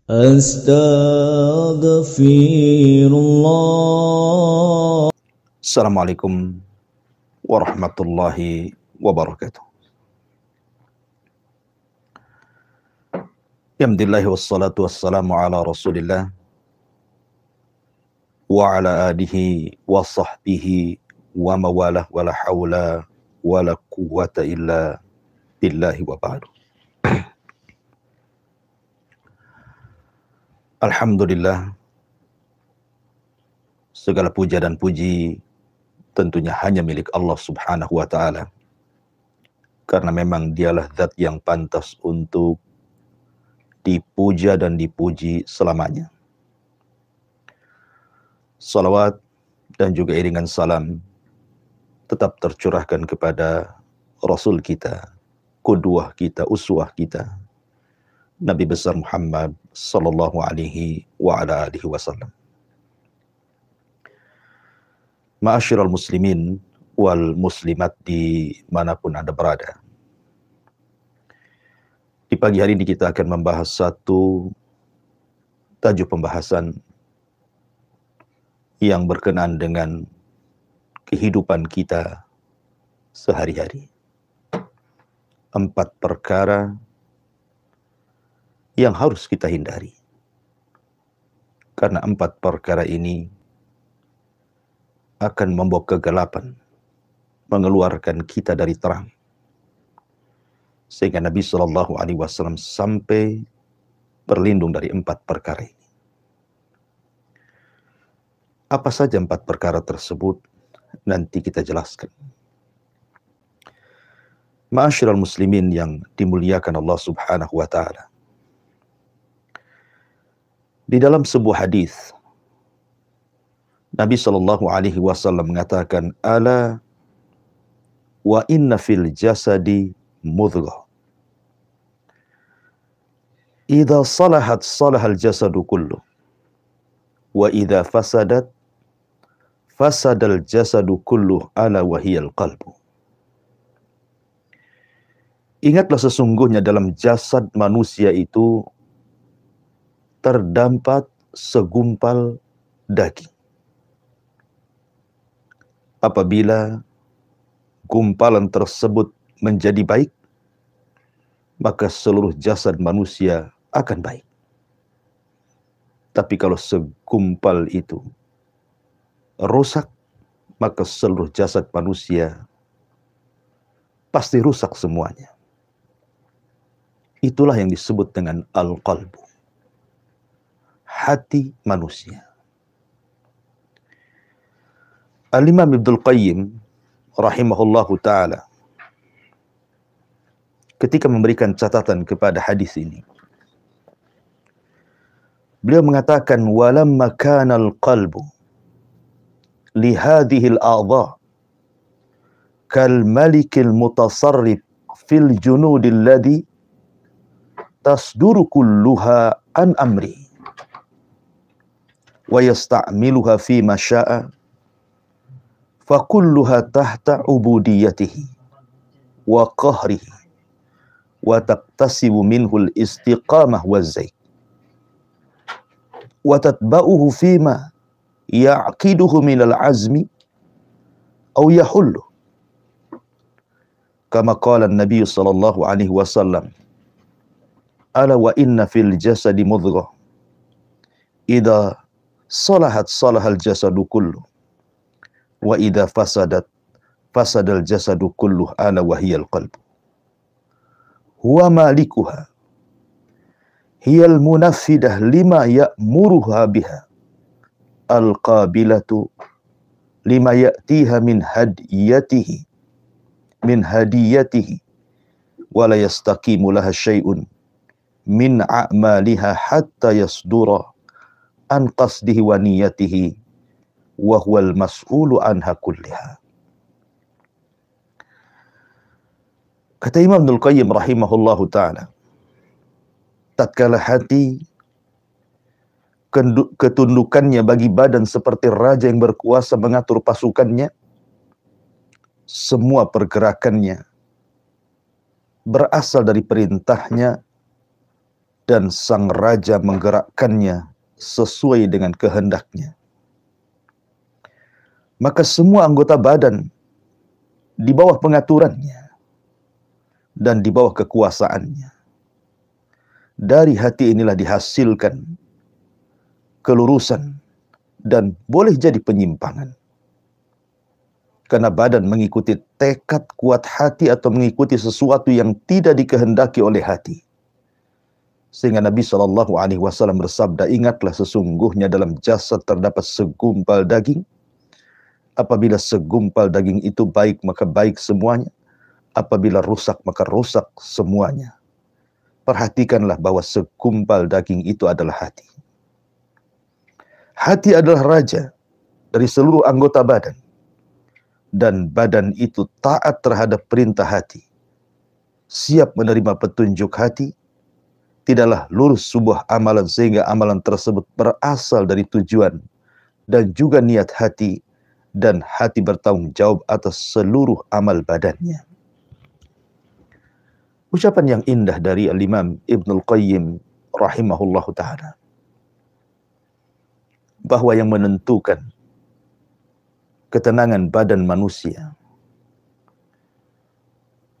Astaghfirullah. Assalamualaikum warahmatullahi wabarakatuh. Alhamdulillah wassalatu wassalamu ala Rasulillah wa ala alihi wa sahbihi wa mawalah wa la hawla wa la quwwata illa billahi wa ba'du. Alhamdulillah, segala puja dan puji tentunya hanya milik Allah Subhanahu wa ta'ala, karena memang dialah zat yang pantas untuk dipuja dan dipuji selamanya. Salawat dan juga iringan salam tetap tercurahkan kepada Rasul kita, qudwah kita, uswah kita, Nabi besar Muhammad sallallahu alaihi wa ala alihi wasallam. Ma'asyiral muslimin wal muslimat dimanapun Anda berada. Di pagi hari ini kita akan membahas satu tajuk pembahasan yang berkenaan dengan kehidupan kita sehari-hari. 4 perkara yang harus kita hindari. Karena 4 perkara ini akan membawa kegelapan, mengeluarkan kita dari terang. Sehingga Nabi Shallallahu Alaihi Wasallam sampai berlindung dari 4 perkara ini. Apa saja 4 perkara tersebut? Nanti kita jelaskan. Ma'asyiral muslimin yang dimuliakan Allah Subhanahu wa ta'ala. Di dalam sebuah hadis, Nabi Shallallahu Alaihi Wasallam mengatakan, "Ala wa inna fil jasadi mudghah. Idza salahat salahal jasadu kullu. Wa idza fasadat fasadal jasadu kullu ala wa hiyal qalbu." Ingatlah, sesungguhnya dalam jasad manusia itu terdapat segumpal daging. Apabila gumpalan tersebut menjadi baik, maka seluruh jasad manusia akan baik. Tapi kalau segumpal itu rusak, maka seluruh jasad manusia pasti rusak semuanya. Itulah yang disebut dengan al-qalbu, hati manusia. Al-Imam Ibnul Qayyim rahimahullahu ta'ala ketika memberikan catatan kepada hadis ini, beliau mengatakan, walamma kana al-qalbu li hadhihi al-a'dha kal malikil mutasarrif fil junudil ladhi tasduru kulluha an amri wa yasta'miluha fi ma syaa fa kulluha tahta ubudiyatihi wa qahrihi wa taqtasibu minhu al-istiqamah wa zayd wa tatba'uhu fima ya'qiduhu min al-azmi aw yahullu kama qala an-nabiy sallallahu alaihi wasallam, ala wa inna fil jasadi mudghah idza salahat salahal jasadu kullu wa idza fasadat fasadal jasadu kullu ala wa hiyal qalbu huwa malikuha hiyal munaffidah lima ya'muruha biha al-qabilatu lima ya'tiha min hadiyatihi wa la yastaqimu laha syai'un min a'maliha hatta yasdura an qasdihi wa niyatihi wa huwal mas'ulu anha kulliha. Kata Imam Ibnul Qayyim rahimahullahu ta'ala, tatkala hati ketundukannya bagi badan seperti raja yang berkuasa mengatur pasukannya, semua pergerakannya berasal dari perintahnya dan sang raja menggerakkannya sesuai dengan kehendaknya. Maka semua anggota badan di bawah pengaturannya dan di bawah kekuasaannya. Dari hati inilah dihasilkan kelurusan dan boleh jadi penyimpangan. Karena badan mengikuti tekad kuat hati atau mengikuti sesuatu yang tidak dikehendaki oleh hati. Sehingga Nabi SAW bersabda, ingatlah sesungguhnya dalam jasad terdapat segumpal daging. Apabila segumpal daging itu baik, maka baik semuanya. Apabila rusak, maka rusak semuanya. Perhatikanlah bahwa segumpal daging itu adalah hati. Hati adalah raja dari seluruh anggota badan. Dan badan itu taat terhadap perintah hati. Siap menerima petunjuk hati. Tidaklah lurus sebuah amalan sehingga amalan tersebut berasal dari tujuan dan juga niat hati. Dan hati bertanggung jawab atas seluruh amal badannya. Ucapan yang indah dari Al-Imam Ibnul Qayyim rahimahullahu ta'ala. Bahwa yang menentukan ketenangan badan manusia,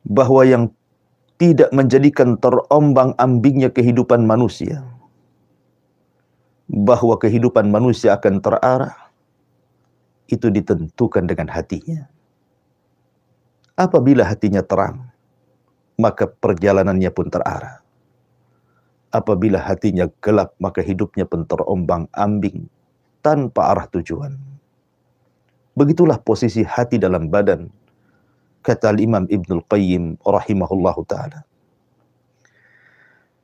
bahwa yang tidak menjadikan terombang-ambingnya kehidupan manusia, bahwa kehidupan manusia akan terarah, itu ditentukan dengan hatinya. Apabila hatinya terang, maka perjalanannya pun terarah. Apabila hatinya gelap, maka hidupnya pun terombang-ambing tanpa arah tujuan. Begitulah posisi hati dalam badan, kata Imam Ibnul Qayyim rahimahullahu ta'ala.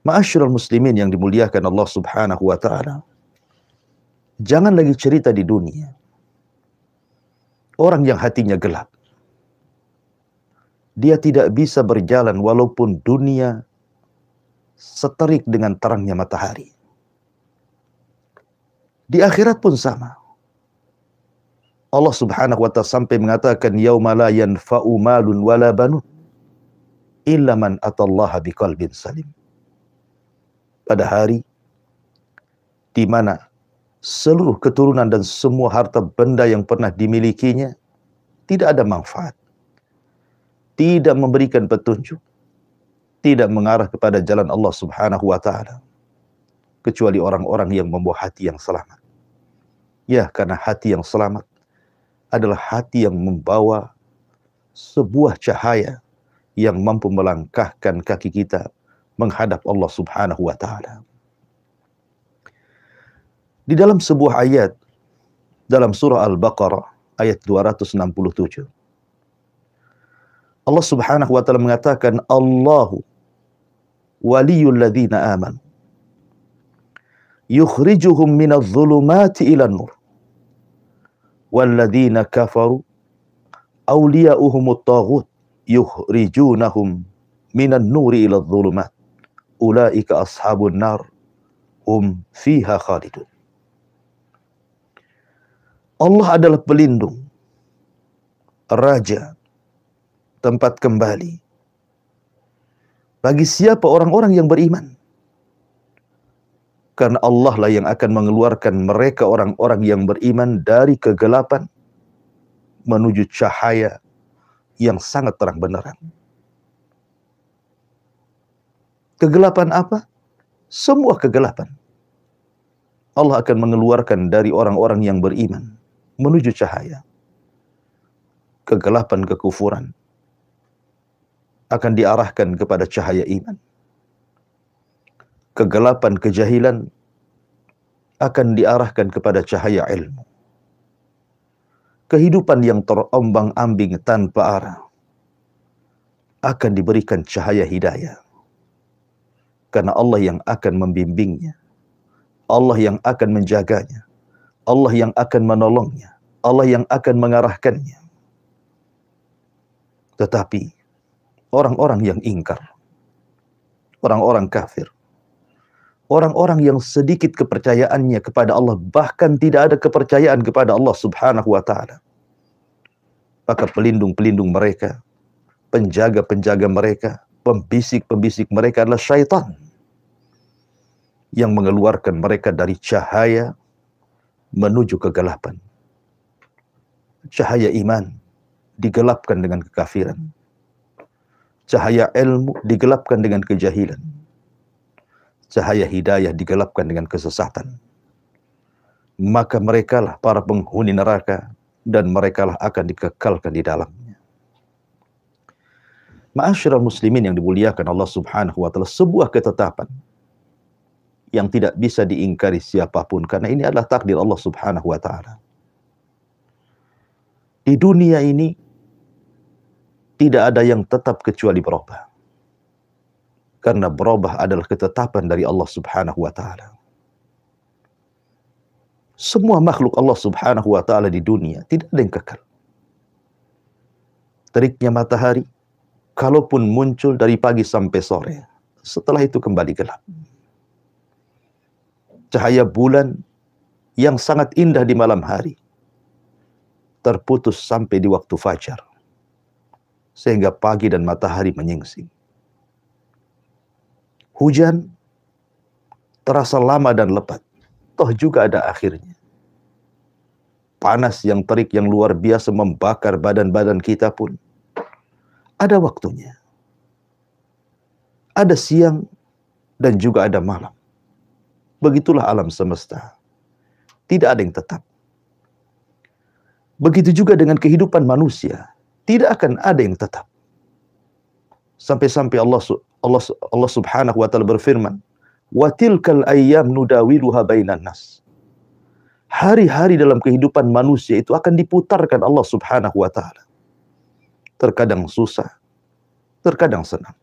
Ma'asyiral muslimin yang dimuliakan Allah subhanahu wa ta'ala, jangan lagi cerita di dunia. Orang yang hatinya gelap, dia tidak bisa berjalan walaupun dunia seterik dengan terangnya matahari. Di akhirat pun sama. Allah subhanahu wa ta'ala sampai mengatakan, yauma la yanfa'u malun wala banun illa man atallaha biqalbin salim. Pada hari di mana seluruh keturunan dan semua harta benda yang pernah dimilikinya tidak ada manfaat, tidak memberikan petunjuk, tidak mengarah kepada jalan Allah subhanahu wa ta'ala, kecuali orang-orang yang membawa hati yang selamat. Ya, karena hati yang selamat adalah hati yang membawa sebuah cahaya yang mampu melangkahkan kaki kita menghadap Allah subhanahu wa ta'ala. Di dalam sebuah ayat, dalam surah Al-Baqarah, ayat 267, Allah subhanahu wa ta'ala mengatakan, Allahu waliyul ladzina amanu, yukhrijuhum minadh dhulumati ilan nur. Walladzina kafaru awliya'uhumut taghut yukhrijunahum minan nuri ila dhulumat ulaika ashabun nar hum fiha khalidun. Allah adalah pelindung, raja, tempat kembali bagi siapa orang-orang yang beriman. Karena Allah lah yang akan mengeluarkan mereka orang-orang yang beriman dari kegelapan menuju cahaya yang sangat terang benderang. Kegelapan apa? Semua kegelapan. Allah akan mengeluarkan dari orang-orang yang beriman menuju cahaya. Kegelapan kekufuran akan diarahkan kepada cahaya iman. Kegelapan kejahilan akan diarahkan kepada cahaya ilmu. Kehidupan yang terombang-ambing tanpa arah akan diberikan cahaya hidayah. Karena Allah yang akan membimbingnya, Allah yang akan menjaganya, Allah yang akan menolongnya, Allah yang akan mengarahkannya. Tetapi orang-orang yang ingkar, orang-orang kafir, orang-orang yang sedikit kepercayaannya kepada Allah, bahkan tidak ada kepercayaan kepada Allah subhanahu wa ta'ala, maka pelindung-pelindung mereka, penjaga-penjaga mereka, pembisik-pembisik mereka adalah syaitan. yang mengeluarkan mereka dari cahaya menuju kegelapan. Cahaya iman digelapkan dengan kekafiran. Cahaya ilmu digelapkan dengan kejahilan. Cahaya hidayah digelapkan dengan kesesatan. Maka merekalah para penghuni neraka dan merekalah akan dikekalkan di dalamnya. Ma'asyiral muslimin yang dimuliakan Allah Subhanahu wa taala, sebuah ketetapan yang tidak bisa diingkari siapapun karena ini adalah takdir Allah Subhanahu wa taala. Di dunia ini tidak ada yang tetap kecuali berubah. Karena berubah adalah ketetapan dari Allah Subhanahu wa taala. Semua makhluk Allah Subhanahu wa taala di dunia tidak ada yang kekal. Teriknya matahari, kalaupun muncul dari pagi sampai sore, setelah itu kembali gelap. Cahaya bulan yang sangat indah di malam hari, terputus sampai di waktu fajar, sehingga pagi dan matahari menyingsing. Hujan terasa lama dan lebat, toh juga ada akhirnya. Panas yang terik yang luar biasa membakar badan-badan kita pun ada waktunya. Ada siang dan juga ada malam. Begitulah alam semesta. Tidak ada yang tetap. Begitu juga dengan kehidupan manusia. Tidak akan ada yang tetap. Sampai-sampai Allah Subhanahu wa taala berfirman, "Wa tilkal ayyam nudawiluha bainan nas." Hari-hari dalam kehidupan manusia itu akan diputarkan Allah Subhanahu wa taala. Terkadang susah, terkadang senang.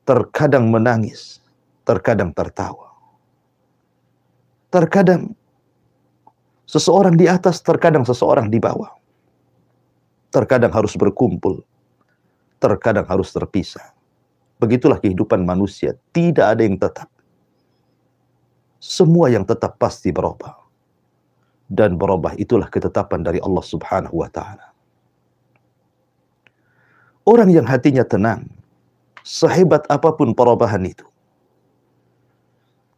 Terkadang menangis, terkadang tertawa. Terkadang seseorang di atas, terkadang seseorang di bawah. Terkadang harus berkumpul, terkadang harus terpisah. Begitulah kehidupan manusia, tidak ada yang tetap. Semua yang tetap pasti berubah. Dan berubah itulah ketetapan dari Allah Subhanahu wa taala. Orang yang hatinya tenang, sehebat apapun perubahan itu,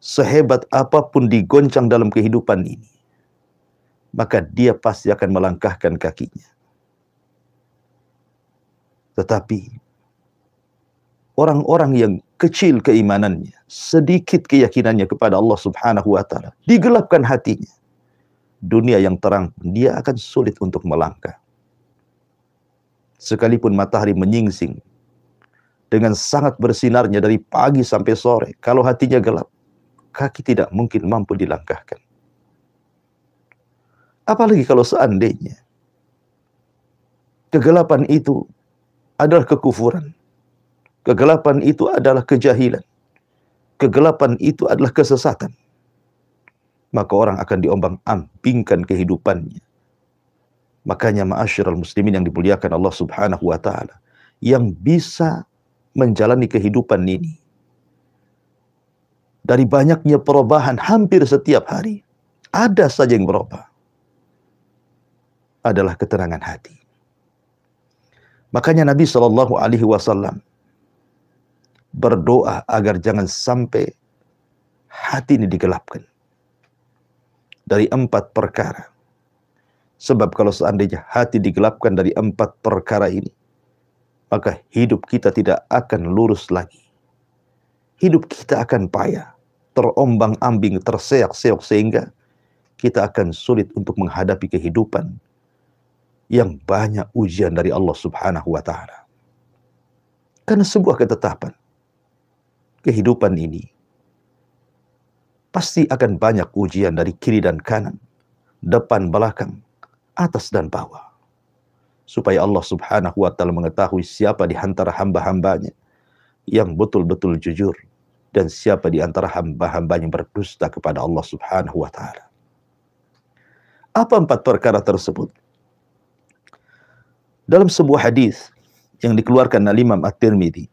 sehebat apapun digoncang dalam kehidupan ini, maka dia pasti akan melangkahkan kakinya. Tetapi orang-orang yang kecil keimanannya, sedikit keyakinannya kepada Allah Subhanahu wa taala, digelapkan hatinya. Dunia yang terang, dia akan sulit untuk melangkah. Sekalipun matahari menyingsing dengan sangat bersinarnya dari pagi sampai sore, kalau hatinya gelap, kaki tidak mungkin mampu dilangkahkan. Apalagi kalau seandainya kegelapan itu adalah kekufuran. Kegelapan itu adalah kejahilan. Kegelapan itu adalah kesesatan. Maka orang akan diombang-ambingkan kehidupannya. Makanya ma'asyiral muslimin yang dimuliakan Allah Subhanahu wa taala, yang bisa menjalani kehidupan ini dari banyaknya perubahan hampir setiap hari, ada saja yang berubah. Adalah ketenangan hati. Makanya Nabi SAW berdoa agar jangan sampai hati ini digelapkan dari 4 perkara. Sebab kalau seandainya hati digelapkan dari 4 perkara ini, maka hidup kita tidak akan lurus lagi. Hidup kita akan payah, terombang-ambing, terseok-seok, sehingga kita akan sulit untuk menghadapi kehidupan yang banyak ujian dari Allah Subhanahu wa taala. Karena sebuah ketetapan, kehidupan ini pasti akan banyak ujian dari kiri dan kanan, depan, belakang, atas dan bawah. Supaya Allah Subhanahu wa taala mengetahui siapa di antara hamba-hambanya yang betul-betul jujur dan siapa di antara hamba-hambanya yang berdusta kepada Allah Subhanahu wa taala. Apa 4 perkara tersebut? Dalam sebuah hadis yang dikeluarkan oleh Imam At-Tirmidzi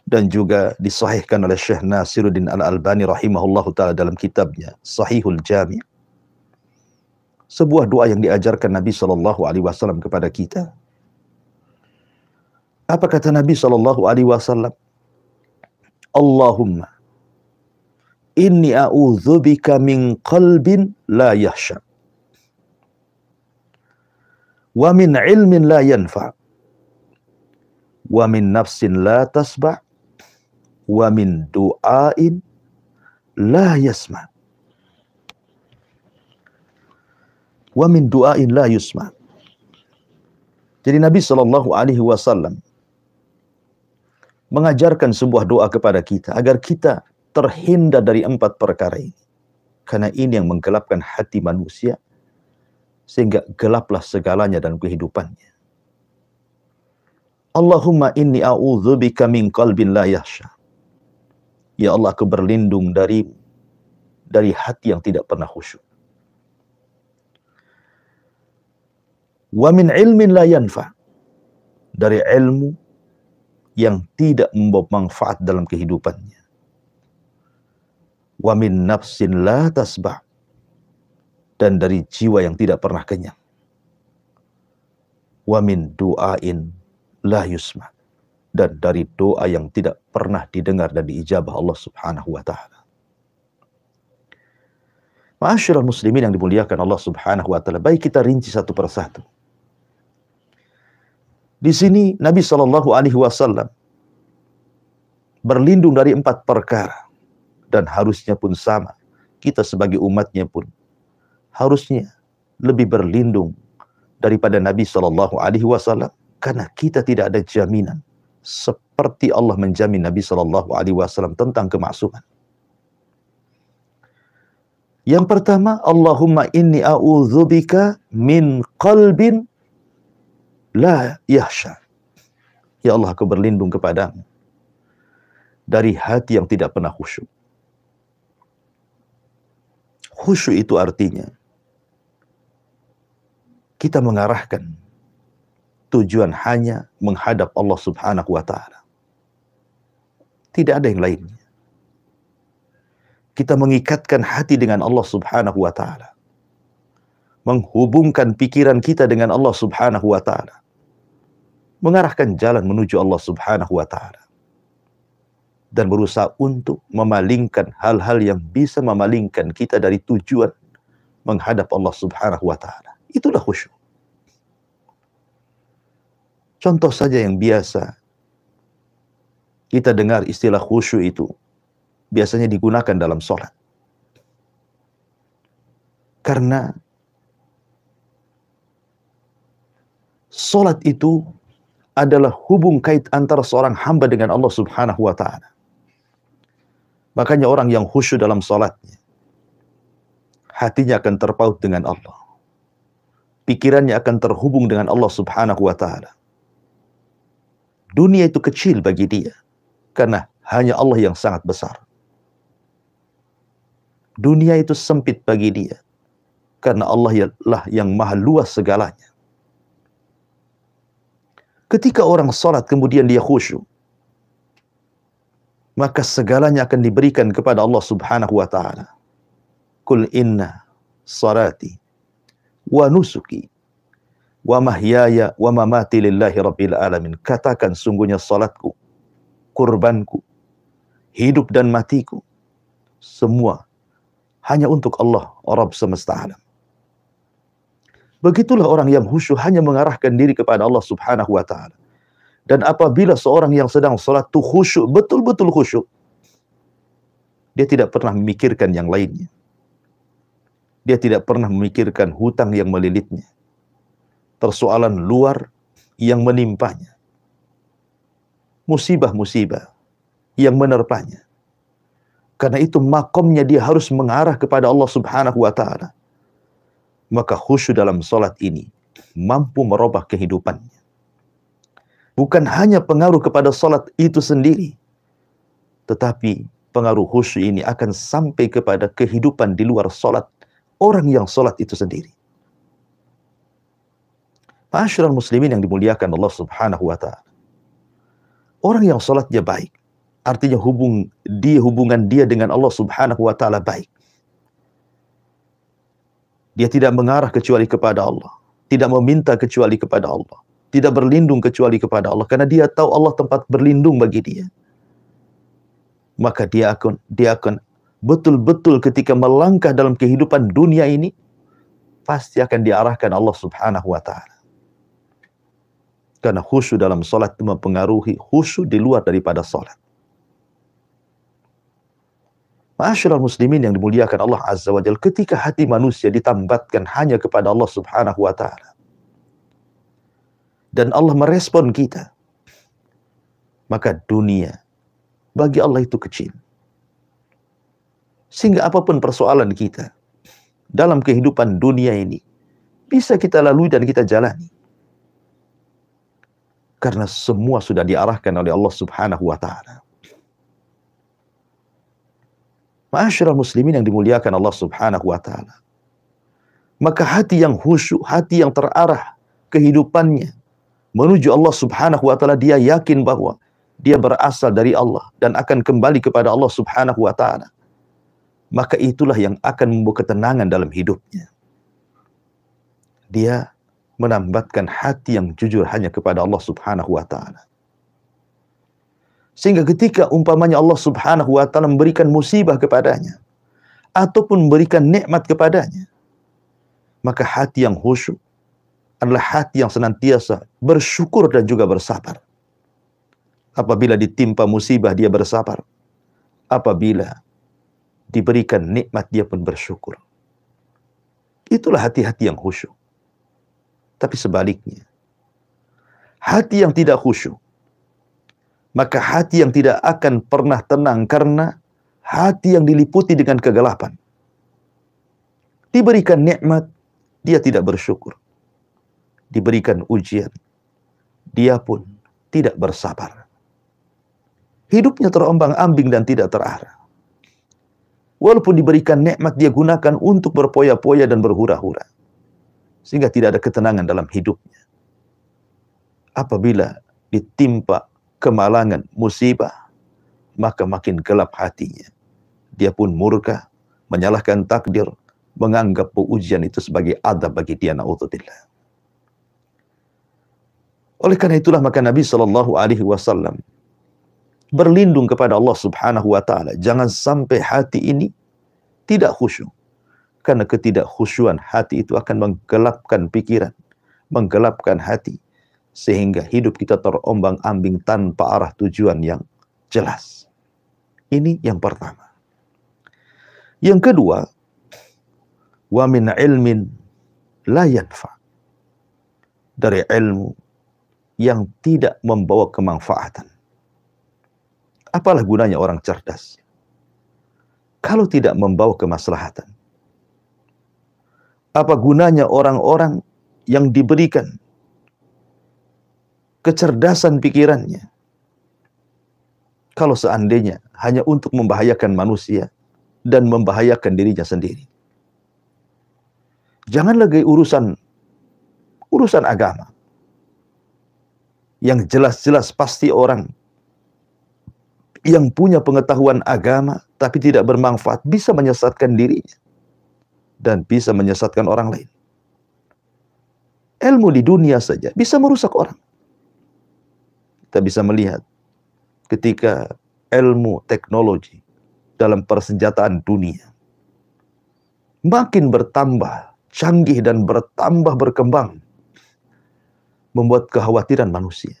dan juga disahihkan oleh Syekh Nasiruddin Al-Albani rahimahullahu taala dalam kitabnya Sahihul Jami', sebuah doa yang diajarkan Nabi SAW kepada kita. Apa kata Nabi SAW? Allahumma inni a'udzubika min qalbin la yahsha wa min ilmin la yanfa wa min nafsin la tasba wa min du'ain la yasma wa min du'ain la yusma. Jadi Nabi Shallallahu Alaihi Wasallam mengajarkan sebuah doa kepada kita agar kita terhindar dari 4 perkara ini, karena ini yang menggelapkan hati manusia sehingga gelaplah segalanya dalam kehidupannya. Allahumma inni a'udzubika min qalbin la yahsha. Ya Allah, aku berlindung dari hati yang tidak pernah khusyuk. Wa min ilmin la yanfa, dari ilmu yang tidak membawa manfaat dalam kehidupannya. Wa min nafsin la tasba, dan dari jiwa yang tidak pernah kenyang. Wa min du'ain la yusma, dan dari doa yang tidak pernah didengar dan diijabah Allah Subhanahu wa taala. Ma'asyiral muslimin yang dimuliakan Allah Subhanahu wa taala, baik kita rinci satu persatu. Di sini Nabi Shallallahu Alaihi Wasallam berlindung dari 4 perkara, dan harusnya pun sama, kita sebagai umatnya pun harusnya lebih berlindung daripada Nabi Shallallahu Alaihi Wasallam, karena kita tidak ada jaminan seperti Allah menjamin Nabi Shallallahu Alaihi Wasallam tentang kemaksuman. Yang pertama, Allahumma inni a'udzubika min qalbin la yahsha. Ya Allah, aku berlindung kepadamu dari hati yang tidak pernah khusyuk. Khusyuk itu artinya kita mengarahkan tujuan hanya menghadap Allah Subhanahu wa taala. Tidak ada yang lainnya. Kita mengikatkan hati dengan Allah Subhanahu wa taala. Menghubungkan pikiran kita dengan Allah Subhanahu wa taala. Mengarahkan jalan menuju Allah Subhanahu wa taala. Dan berusaha untuk memalingkan hal-hal yang bisa memalingkan kita dari tujuan menghadap Allah Subhanahu wa taala. Itulah khusyuk. Contoh saja yang biasa kita dengar, istilah khusyuk itu biasanya digunakan dalam sholat. Karena sholat itu adalah hubung kait antara seorang hamba dengan Allah Subhanahu wa taala. Makanya orang yang khusyuk dalam sholatnya, hatinya akan terpaut dengan Allah. Pikirannya akan terhubung dengan Allah Subhanahu wa taala. Dunia itu kecil bagi dia, karena hanya Allah yang sangat besar. Dunia itu sempit bagi dia, karena Allah lah yang maha luas segalanya. Ketika orang sholat kemudian dia khusyuk, maka segalanya akan diberikan kepada Allah Subhanahu wa taala. Qul inna salati wa nusuki wa mahyaya wa mamati lillahi rabbil alamin. Katakan, sungguhnya salatku, kurbanku, hidup dan matiku, semua hanya untuk Allah, Rabb semesta alam. Begitulah orang yang khusyuk hanya mengarahkan diri kepada Allah Subhanahu wa taala. Dan apabila seorang yang sedang salat itu khusyuk, betul-betul khusyuk, dia tidak pernah memikirkan yang lainnya. Dia tidak pernah memikirkan hutang yang melilitnya, persoalan luar yang menimpanya, musibah-musibah yang menerpanya. Karena itu makomnya dia harus mengarah kepada Allah Subhanahu wa taala. Maka khusyuk dalam salat ini mampu merubah kehidupannya. Bukan hanya pengaruh kepada salat itu sendiri, tetapi pengaruh khusyuk ini akan sampai kepada kehidupan di luar salat orang yang salat itu sendiri. Ma'asyiral muslimin yang dimuliakan Allah Subhanahu wa taala. Orang yang salatnya baik, artinya hubungan dia dengan Allah Subhanahu wa taala baik. Dia tidak mengarah kecuali kepada Allah, tidak meminta kecuali kepada Allah, tidak berlindung kecuali kepada Allah, karena dia tahu Allah tempat berlindung bagi dia. Maka dia akan betul-betul ketika melangkah dalam kehidupan dunia ini, pasti akan diarahkan Allah Subhanahu wa ta'ala. Karena khusyuk dalam salat itu mempengaruhi khusyuk di luar daripada salat. Ma'asyiral muslimin yang dimuliakan Allah Azza wa Jalla, ketika hati manusia ditambatkan hanya kepada Allah Subhanahu wa ta'ala, dan Allah merespon kita, maka dunia bagi Allah itu kecil. Sehingga apapun persoalan kita dalam kehidupan dunia ini, bisa kita lalui dan kita jalani. Karena semua sudah diarahkan oleh Allah Subhanahu wa ta'ala. Ma'asyiral muslimin yang dimuliakan Allah Subhanahu wa ta'ala, maka hati yang khusyuk, hati yang terarah kehidupannya menuju Allah Subhanahu wa ta'ala, dia yakin bahwa dia berasal dari Allah dan akan kembali kepada Allah Subhanahu wa ta'ala, maka itulah yang akan membawa ketenangan dalam hidupnya. Dia menambatkan hati yang jujur hanya kepada Allah Subhanahu wa ta'ala. Sehingga ketika umpamanya Allah Subhanahu wa ta'ala memberikan musibah kepadanya, ataupun memberikan nikmat kepadanya, maka hati yang khusyuk adalah hati yang senantiasa bersyukur dan juga bersabar. Apabila ditimpa musibah, dia bersabar. Apabila diberikan nikmat, dia pun bersyukur. Itulah hati-hati yang khusyuk. Tapi sebaliknya, hati yang tidak khusyuk, maka hati yang tidak akan pernah tenang, karena hati yang diliputi dengan kegelapan. Diberikan nikmat, dia tidak bersyukur. Diberikan ujian, dia pun tidak bersabar. Hidupnya terombang-ambing dan tidak terarah. Walaupun diberikan nikmat, dia gunakan untuk berpoya-poya dan berhura-hura, sehingga tidak ada ketenangan dalam hidupnya. Apabila ditimpa kemalangan, musibah, maka makin gelap hatinya. Dia pun murka, menyalahkan takdir, menganggap ujian itu sebagai adab bagi dia, na'udzubillah. Oleh karena itulah maka Nabi SAW berlindung kepada Allah Subhanahu wa ta'ala, jangan sampai hati ini tidak khusyuk. Karena ketidakkhusyuan hati itu akan menggelapkan pikiran, menggelapkan hati, sehingga hidup kita terombang-ambing tanpa arah tujuan yang jelas. Ini yang pertama. Yang kedua, wa min ilmin la yanfa, dari ilmu yang tidak membawa kemanfaatan. Apalah gunanya orang cerdas kalau tidak membawa kemaslahatan? Apa gunanya orang-orang yang diberikan kecerdasan pikirannya kalau seandainya hanya untuk membahayakan manusia dan membahayakan dirinya sendiri? Jangan lagi urusan agama, yang jelas-jelas pasti orang yang punya pengetahuan agama tapi tidak bermanfaat bisa menyesatkan dirinya dan bisa menyesatkan orang lain. Ilmu di dunia saja bisa merusak orang. Kita bisa melihat ketika ilmu teknologi dalam persenjataan dunia makin bertambah canggih dan bertambah berkembang, membuat kekhawatiran manusia.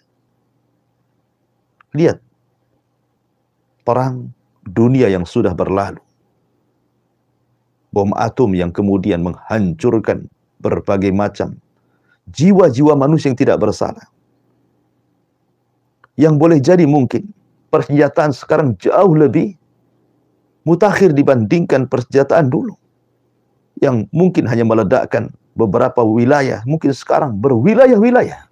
Lihat perang dunia yang sudah berlalu, bom atom yang kemudian menghancurkan berbagai macam jiwa-jiwa manusia yang tidak bersalah. Yang boleh jadi mungkin persenjataan sekarang jauh lebih mutakhir dibandingkan persenjataan dulu, yang mungkin hanya meledakkan beberapa wilayah, mungkin sekarang berwilayah-wilayah,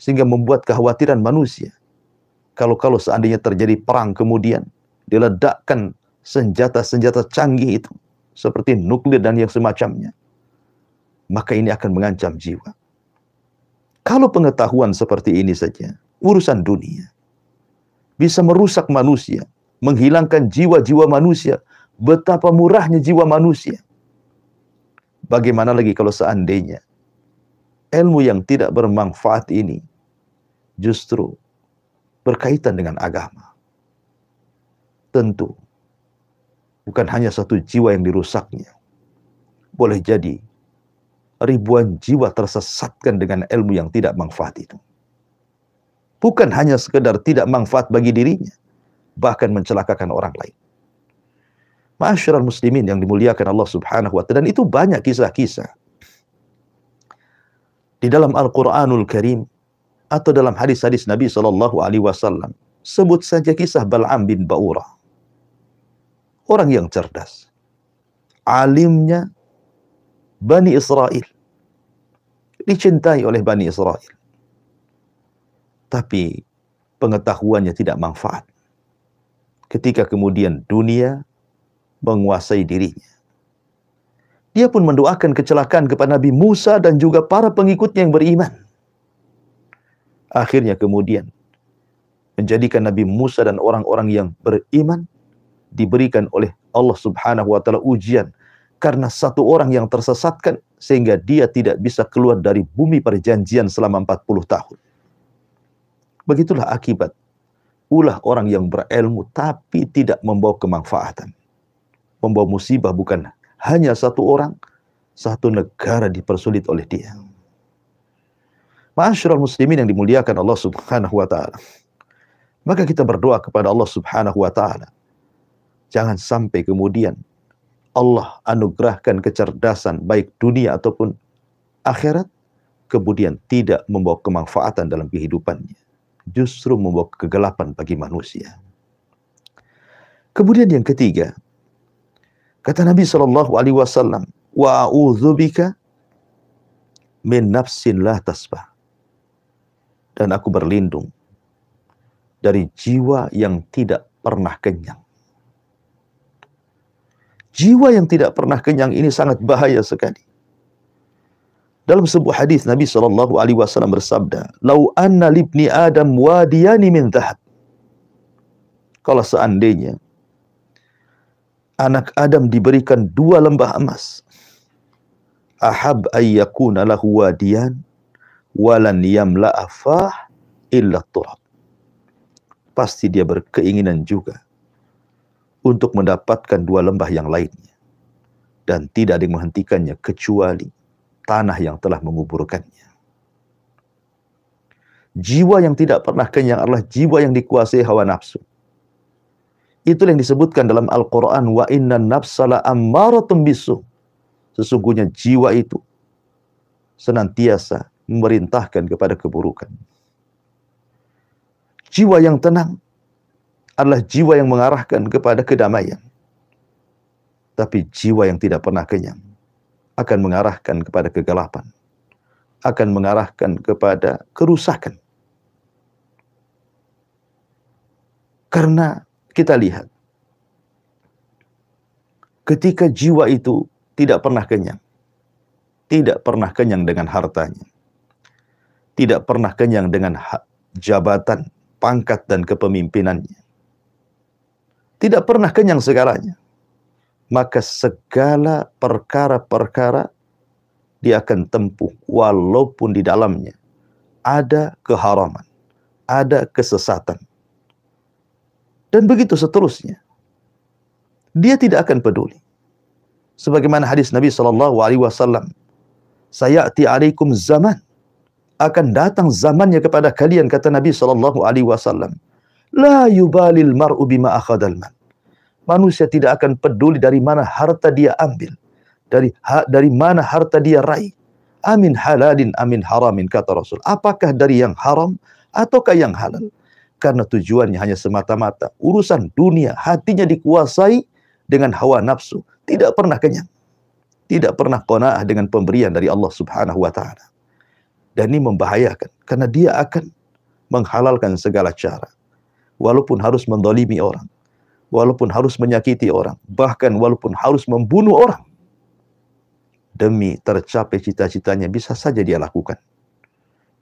sehingga membuat kekhawatiran manusia. Kalau seandainya terjadi perang kemudian diledakkan senjata-senjata canggih itu, seperti nuklir dan yang semacamnya, maka ini akan mengancam jiwa. Kalau pengetahuan seperti ini saja, urusan dunia, bisa merusak manusia, menghilangkan jiwa-jiwa manusia, betapa murahnya jiwa manusia. Bagaimana lagi kalau seandainya ilmu yang tidak bermanfaat ini justru berkaitan dengan agama? Tentu Bukan hanya satu jiwa yang dirusaknya. Boleh jadi ribuan jiwa tersesatkan dengan ilmu yang tidak manfaat itu. Bukan hanya sekedar tidak manfaat bagi dirinya, bahkan mencelakakan orang lain. Ma'asyiral muslimin yang dimuliakan Allah Subhanahu wa ta'ala, dan itu banyak kisah-kisah di dalam Al-Qur'anul Karim atau dalam hadis-hadis Nabi sallallahu alaihi wasallam. Sebut saja kisah Bal'am bin Ba'urah. Orang yang cerdas, alimnya Bani Israel, dicintai oleh Bani Israel, tapi pengetahuannya tidak manfaat. Ketika kemudian dunia menguasai dirinya, dia pun mendoakan kecelakaan kepada Nabi Musa dan juga para pengikutnya yang beriman. Akhirnya kemudian menjadikan Nabi Musa dan orang-orang yang beriman diberikan oleh Allah Subhanahu wa ta'ala ujian karena satu orang yang tersesatkan sehingga dia tidak bisa keluar dari bumi perjanjian selama 40 tahun. Begitulah akibat ulah orang yang berilmu tapi tidak membawa kemanfaatan. Membawa musibah bukan hanya satu orang, satu negara dipersulit oleh dia. Ma'asyiral muslimin yang dimuliakan Allah Subhanahu wa ta'ala. Maka kita berdoa kepada Allah Subhanahu wa ta'ala, jangan sampai kemudian Allah anugerahkan kecerdasan baik dunia ataupun akhirat, kemudian tidak membawa kemanfaatan dalam kehidupannya, justru membawa kegelapan bagi manusia. Kemudian yang ketiga, kata Nabi SAW, wa a'udzubika min nafsin la tasbah. Dan aku berlindung dari jiwa yang tidak pernah kenyang. Jiwa yang tidak pernah kenyang ini sangat bahaya sekali. Dalam sebuah hadis Nabi SAW bersabda, "Lau anna libni Adam wadiyani min dhahab." Kalau seandainya anak Adam diberikan 2 lembah emas, ahab ayyakuna lahu wadiyan walan yamla'a fah illa turab. Pasti dia berkeinginan juga untuk mendapatkan 2 lembah yang lainnya, dan tidak ada yang menghentikannya kecuali tanah yang telah menguburkannya. Jiwa yang tidak pernah kenyang adalah jiwa yang dikuasai hawa nafsu. Itulah yang disebutkan dalam Al-Quran, wa innan nafsala ammaratun bisu. Sesungguhnya jiwa itu senantiasa memerintahkan kepada keburukan. Jiwa yang tenang adalah jiwa yang mengarahkan kepada kedamaian. Tapi jiwa yang tidak pernah kenyang akan mengarahkan kepada kegelapan, akan mengarahkan kepada kerusakan. Karena kita lihat, ketika jiwa itu tidak pernah kenyang, tidak pernah kenyang dengan hartanya, tidak pernah kenyang dengan jabatan, pangkat dan kepemimpinannya, tidak pernah kenyang segalanya, maka segala perkara-perkara dia akan tempuh walaupun di dalamnya ada keharaman, ada kesesatan, dan begitu seterusnya. Dia tidak akan peduli. Sebagaimana hadis Nabi SAW, sayati alaikum zaman, akan datang zamannya kepada kalian, kata Nabi SAW, la yubalil mar'u bima akhadal man. Manusia tidak akan peduli dari mana harta dia ambil, dari mana harta dia raih. Amin halalin amin haramin, kata Rasul. Apakah dari yang haram ataukah yang halal? Karena tujuannya hanya semata-mata urusan dunia, hatinya dikuasai dengan hawa nafsu, tidak pernah kenyang, tidak pernah qanaah dengan pemberian dari Allah Subhanahu wa ta'ala. Dan ini membahayakan, karena dia akan menghalalkan segala cara, walaupun harus mendolimi orang, walaupun harus menyakiti orang, bahkan walaupun harus membunuh orang, demi tercapai cita-citanya bisa saja dia lakukan.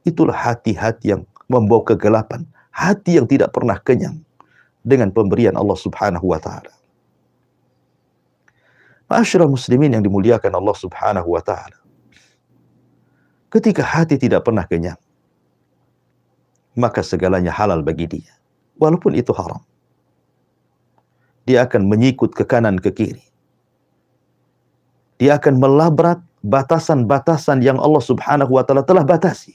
Itulah hati-hati yang membawa kegelapan, hati yang tidak pernah kenyang dengan pemberian Allah Subhanahu wa ta'ala. Ma'asyiral muslimin yang dimuliakan Allah Subhanahu wa ta'ala, ketika hati tidak pernah kenyang, maka segalanya halal bagi dia, walaupun itu haram. Dia akan menyikut ke kanan ke kiri. Dia akan melabrak batasan-batasan yang Allah Subhanahu wa taala telah batasi.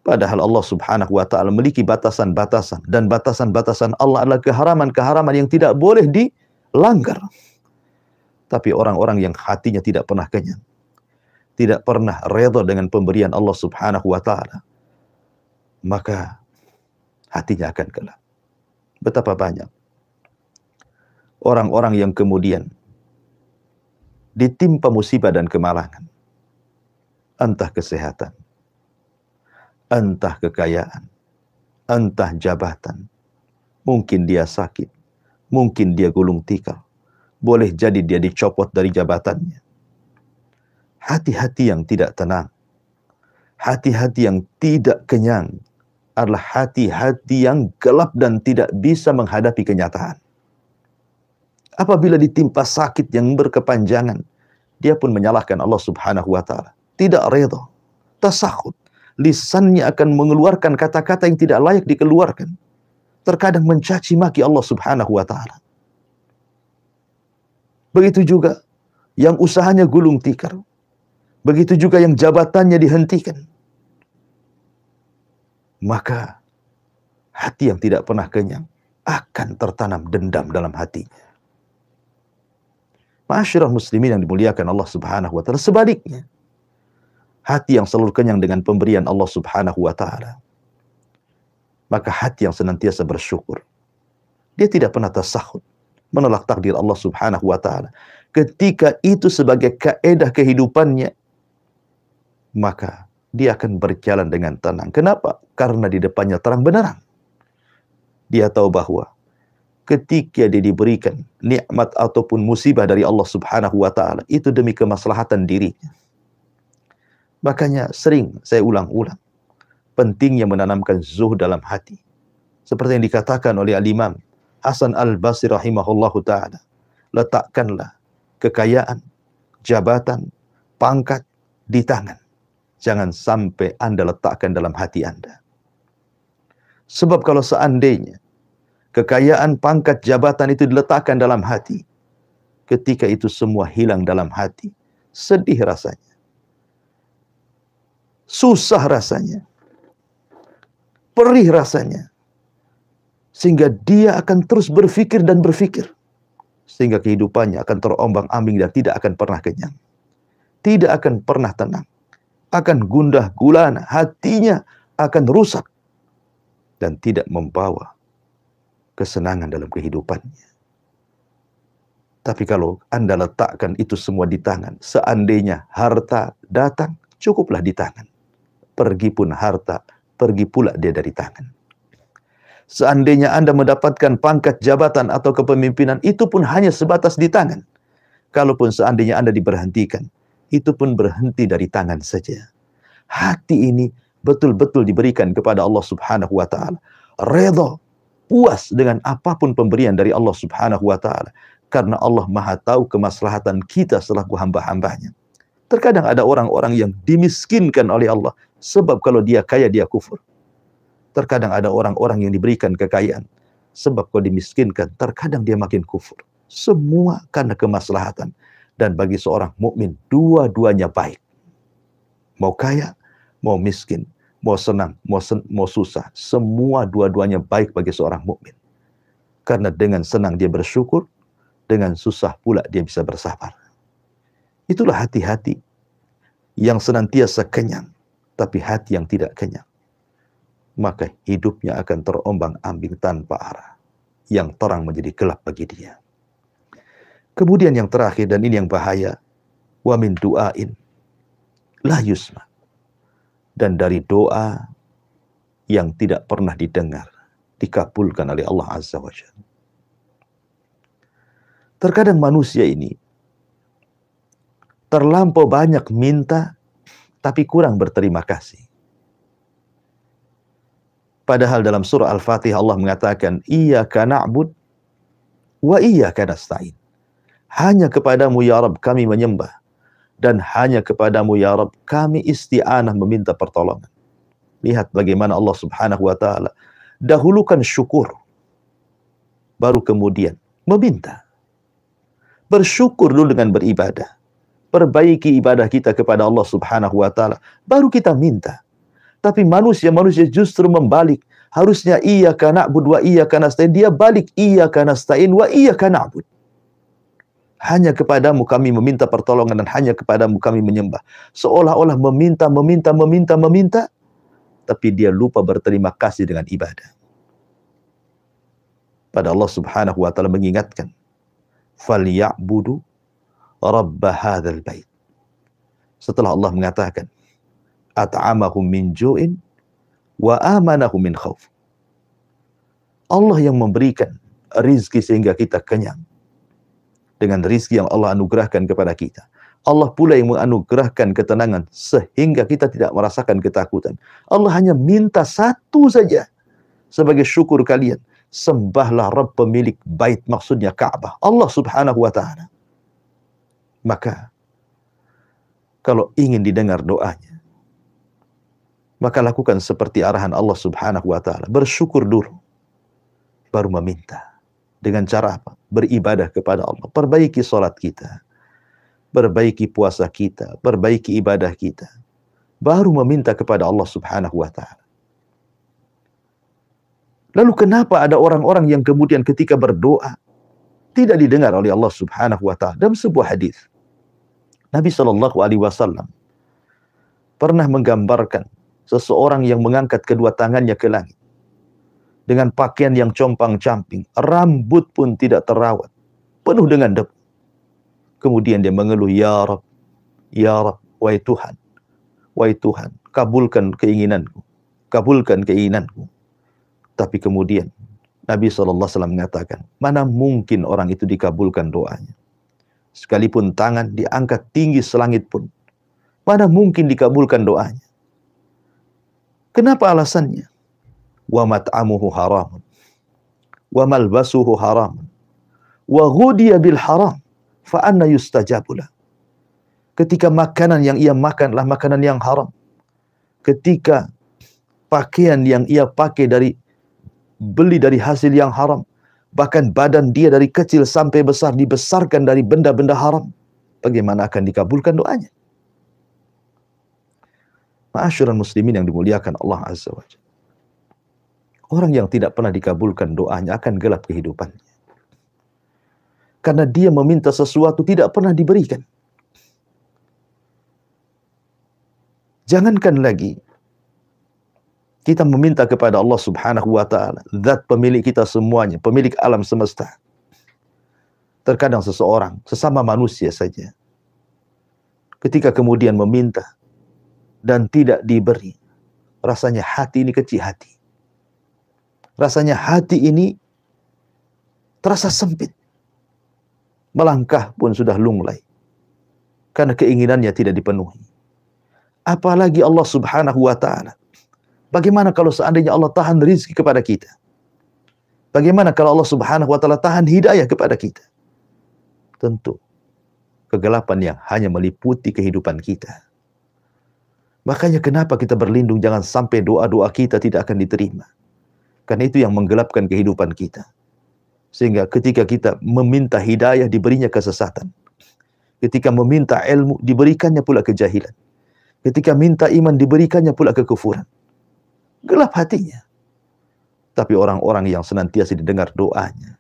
Padahal Allah Subhanahu wa taala memiliki batasan-batasan, dan batasan-batasan Allah adalah keharaman-keharaman yang tidak boleh dilanggar. Tapi orang-orang yang hatinya tidak pernah kenyang, tidak pernah redha dengan pemberian Allah Subhanahu wa taala, maka hatinya akan gelap. Betapa banyak orang-orang yang kemudian ditimpa musibah dan kemalangan, entah kesehatan, entah kekayaan, entah jabatan. Mungkin dia sakit, mungkin dia gulung tikar, boleh jadi dia dicopot dari jabatannya. Hati-hati yang tidak tenang, hati-hati yang tidak kenyang adalah hati-hati yang gelap dan tidak bisa menghadapi kenyataan. Apabila ditimpa sakit yang berkepanjangan, dia pun menyalahkan Allah Subhanahu wa taala, tidak redha, tasakhut. Lisannya akan mengeluarkan kata-kata yang tidak layak dikeluarkan. Terkadang mencaci maki Allah Subhanahu wa taala. Begitu juga yang usahanya gulung tikar. Begitu juga yang jabatannya dihentikan. Maka hati yang tidak pernah kenyang akan tertanam dendam dalam hatinya. Ma'asyiral muslimin yang dimuliakan Allah Subhanahu wa taala, sebaliknya, hati yang selalu kenyang dengan pemberian Allah Subhanahu wa taala, maka hati yang senantiasa bersyukur. Dia tidak pernah tasakhut, menolak takdir Allah Subhanahu wa taala. Ketika itu sebagai kaedah kehidupannya, maka dia akan berjalan dengan tenang. Kenapa? Karena di depannya terang benderang. Dia tahu bahwa ketika dia diberikan nikmat ataupun musibah dari Allah Subhanahu wa taala, itu demi kemaslahatan dirinya. Makanya sering saya ulang-ulang pentingnya menanamkan zuhud dalam hati. Seperti yang dikatakan oleh Al-Imam Hasan Al-Basri rahimahullahu ta'ala, letakkanlah kekayaan, jabatan, pangkat di tangan. Jangan sampai Anda letakkan dalam hati Anda. Sebab kalau seandainya kekayaan, pangkat, jabatan itu diletakkan dalam hati, ketika itu semua hilang dalam hati, sedih rasanya, susah rasanya, perih rasanya, sehingga dia akan terus berpikir dan berpikir, sehingga kehidupannya akan terombang-ambing dan tidak akan pernah kenyang, tidak akan pernah tenang, akan gundah gulana, hatinya akan rusak dan tidak membawa kesenangan dalam kehidupannya. Tapi kalau Anda letakkan itu semua di tangan, seandainya harta datang, cukuplah di tangan. Pergi pun harta, pergi pula dia dari tangan. Seandainya Anda mendapatkan pangkat jabatan atau kepemimpinan, itu pun hanya sebatas di tangan. Kalaupun seandainya Anda diberhentikan, itu pun berhenti dari tangan saja. Hati ini betul-betul diberikan kepada Allah Subhanahu wa taala. Redha, puas dengan apapun pemberian dari Allah Subhanahu wa taala, karena Allah Maha tahu kemaslahatan kita selaku hamba-hambanya. Terkadang ada orang-orang yang dimiskinkan oleh Allah, sebab kalau dia kaya dia kufur. Terkadang ada orang-orang yang diberikan kekayaan, sebab kalau dimiskinkan, terkadang dia makin kufur. Semua karena kemaslahatan. Dan bagi seorang mukmin, dua-duanya baik. Mau kaya, mau miskin, mau senang, mau susah, semua dua-duanya baik bagi seorang mukmin. Karena dengan senang dia bersyukur, dengan susah pula dia bisa bersabar. Itulah hati-hati yang senantiasa kenyang, tapi hati yang tidak kenyang, maka hidupnya akan terombang-ambing tanpa arah. Yang terang menjadi gelap bagi dia. Kemudian yang terakhir, dan ini yang bahaya, wa min du'ain la yusma, dan dari doa yang tidak pernah didengar, dikabulkan oleh Allah Azza wa Jalla. Terkadang manusia ini terlampau banyak minta, tapi kurang berterima kasih. Padahal dalam surah Al-Fatihah Allah mengatakan, iyyaka na'bud wa iyyaka nasta'in. Hanya kepadamu ya Rabb kami menyembah, dan hanya kepadamu ya Rabb kami isti'anah meminta pertolongan. Lihat bagaimana Allah Subhanahu wa taala dahulukan syukur baru kemudian meminta. Bersyukur dulu dengan beribadah. Perbaiki ibadah kita kepada Allah Subhanahu wa taala, baru kita minta. Tapi manusia justru membalik. Harusnya iyyaka na'budu wa iyyaka nasta'in, dia balik iyyaka nasta'in wa iyyaka na'bud. Hanya kepadamu kami meminta pertolongan dan hanya kepadamu kami menyembah. Seolah-olah meminta, tapi dia lupa berterima kasih dengan ibadah. Pada Allah Subhanahu wa taala mengingatkan, "Falyabudu rabb hadzal bait." Setelah Allah mengatakan, "At'amahum min ju'in wa amanahum min khauf." Allah yang memberikan rizki sehingga kita kenyang. Dengan rizki yang Allah anugerahkan kepada kita. Allah pula yang menganugerahkan ketenangan sehingga kita tidak merasakan ketakutan. Allah hanya minta satu saja sebagai syukur kalian. Sembahlah Rabb pemilik bait, maksudnya Ka'bah, Allah Subhanahu wa ta'ala. Maka kalau ingin didengar doanya, maka lakukan seperti arahan Allah Subhanahu wa ta'ala. Bersyukur dulu, baru meminta. Dengan cara apa? Beribadah kepada Allah. Perbaiki sholat kita, perbaiki puasa kita, perbaiki ibadah kita, baru meminta kepada Allah Subhanahu wa ta'ala. Lalu kenapa ada orang-orang yang kemudian ketika berdoa tidak didengar oleh Allah Subhanahu wa ta'ala? Dalam sebuah hadis, Nabi SAW pernah menggambarkan seseorang yang mengangkat kedua tangannya ke langit dengan pakaian yang compang-camping, rambut pun tidak terawat, penuh dengan debu. Kemudian dia mengeluh, ya Rab, wahai Tuhan, kabulkan keinginanku, kabulkan keinginanku. Tapi kemudian Nabi SAW mengatakan, mana mungkin orang itu dikabulkan doanya? Sekalipun tangan diangkat tinggi selangit pun, mana mungkin dikabulkan doanya? Kenapa alasannya? Wa mat'amuhu haramun, wa malbasuhu haramun, wa ghudiya bil haram, fa anna yustajabulah. Ketika makanan yang ia makan adalah makanan yang haram, ketika pakaian yang ia pakai beli dari hasil yang haram, bahkan badan dia dari kecil sampai besar dibesarkan dari benda-benda haram, bagaimana akan dikabulkan doanya? Ma'asyiral muslimin yang dimuliakan Allah Azza wa Jalla. Orang yang tidak pernah dikabulkan doanya akan gelap kehidupannya. Karena dia meminta sesuatu tidak pernah diberikan. Jangankan lagi kita meminta kepada Allah Subhanahu wa ta'ala, zat pemilik kita semuanya, pemilik alam semesta. Terkadang seseorang, sesama manusia saja, ketika kemudian meminta dan tidak diberi, rasanya hati ini kecil hati. Rasanya hati ini terasa sempit. Melangkah pun sudah lunglai, karena keinginannya tidak dipenuhi. Apalagi Allah Subhanahu wa ta'ala. Bagaimana kalau seandainya Allah tahan rizki kepada kita? Bagaimana kalau Allah Subhanahu wa ta'ala tahan hidayah kepada kita? Tentu kegelapan yang hanya meliputi kehidupan kita. Makanya kenapa kita berlindung jangan sampai doa-doa kita tidak akan diterima. Karena itu yang menggelapkan kehidupan kita. Sehingga ketika kita meminta hidayah diberinya kesesatan. Ketika meminta ilmu diberikannya pula kejahilan. Ketika minta iman diberikannya pula kekufuran. Gelap hatinya. Tapi orang-orang yang senantiasa didengar doanya,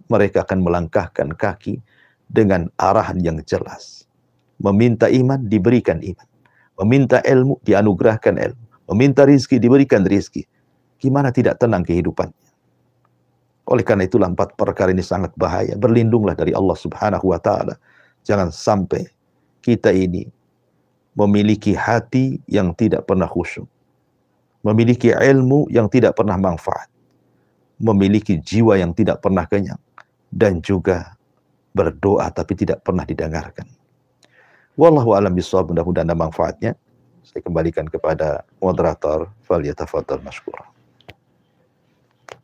mereka akan melangkahkan kaki dengan arahan yang jelas. Meminta iman diberikan iman. Meminta ilmu dianugerahkan ilmu. Meminta rizki diberikan rizki. Gimana tidak tenang kehidupannya? Oleh karena itulah 4 perkara ini sangat bahaya. Berlindunglah dari Allah Subhanahu wa ta'ala. Jangan sampai kita ini memiliki hati yang tidak pernah khusyuk. Memiliki ilmu yang tidak pernah manfaat. Memiliki jiwa yang tidak pernah kenyang. Dan juga berdoa tapi tidak pernah didengarkan. Wallahu a'lam bishawab, mudah-mudahan ada manfaatnya. Saya kembalikan kepada moderator. Falyatafadhal mashkura.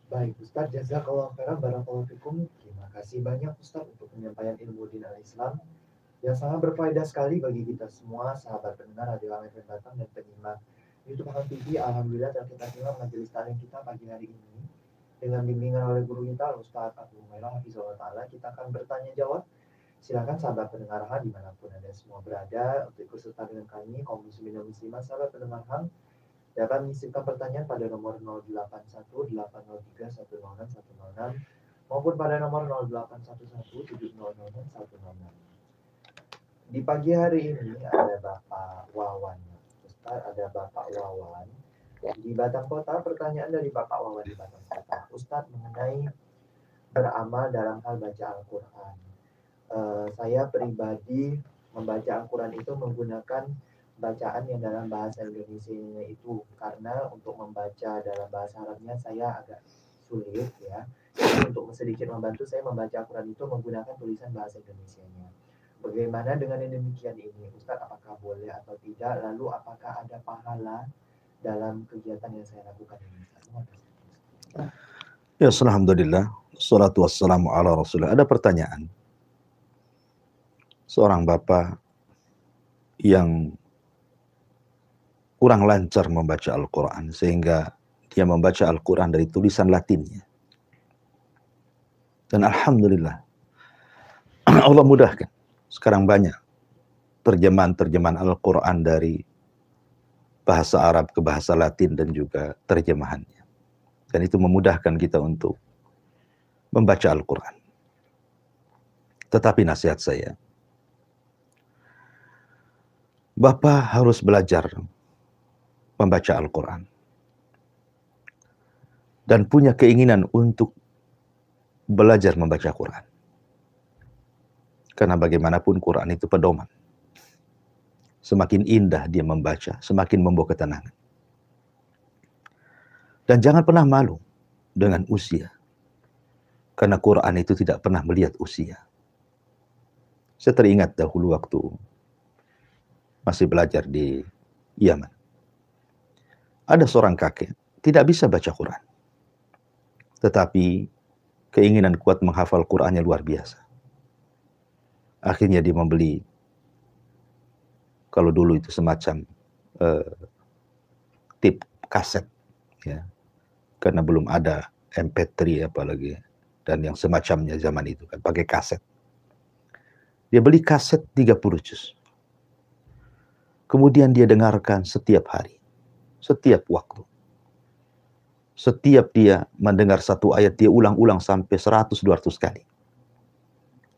Baik, Ustaz, jazakallahu khairan, barakallahu fikum. Terima kasih banyak Ustaz untuk penyampaian ilmu din al-Islam yang sangat berfaedah sekali bagi kita semua, sahabat pendengar Radio Al FM Batam dan penyimak YouTube TV. Alhamdulillah telah kita simak majelis taklim kita pagi hari ini. Dengan bimbingan oleh guru kita, Ustaz Abu Humairah Hafizahullah Ta'ala, kita akan bertanya jawab. Silakan sahabat pendengar HAM dimanapun Anda semua berada untuk ikut serta dengan kami, kaum muslimin dan muslimah, sahabat pendengar HAM dapat mengirimkan pertanyaan pada nomor 081803106106 maupun pada nomor 08117006. Di pagi hari ini ada Bapak Wawan. Ustaz, ada Bapak Wawan di Batang Kota. Pertanyaan dari Bapak Wawan di Batang Kota, Ustaz, mengenai beramal dalam hal baca Al-Quran. Saya pribadi membaca Al-Quran itu menggunakan bacaan yang dalam bahasa Indonesia itu, karena untuk membaca dalam bahasa Arabnya saya agak sulit ya. Jadi untuk sedikit membantu saya membaca Al-Quran itu menggunakan tulisan bahasa Indonesianya. Bagaimana dengan yang demikian ini, Ustaz? Apakah boleh atau tidak? Lalu apakah ada pahala dalam kegiatan yang saya lakukan ini? Ya, alhamdulillah. Salatu wassalamu ala Rasulullah. Ada pertanyaan. Seorang bapak yang kurang lancar membaca Al-Quran, sehingga dia membaca Al-Quran dari tulisan Latinnya. Dan alhamdulillah, Allah mudahkan. Sekarang banyak terjemahan Al-Quran dari bahasa Arab ke bahasa Latin dan juga terjemahannya. Dan itu memudahkan kita untuk membaca Al-Quran. Tetapi nasihat saya, Bapak harus belajar membaca Al-Quran. Dan punya keinginan untuk belajar membaca Quran. Karena bagaimanapun Quran itu pedoman. Semakin indah dia membaca, semakin membawa ketenangan. Dan jangan pernah malu dengan usia. Karena Quran itu tidak pernah melihat usia. Saya teringat dahulu waktu masih belajar di Yaman. Ada seorang kakek, tidak bisa baca Quran. Tetapi keinginan kuat menghafal Qurannya luar biasa. Akhirnya dia membeli, kalau dulu itu semacam tip kaset, ya, karena belum ada MP3 apalagi, dan yang semacamnya zaman itu kan pakai kaset. Dia beli kaset 30 juz. Kemudian dia dengarkan setiap hari, setiap waktu. Setiap dia mendengar satu ayat, dia ulang-ulang sampai 100-200 kali.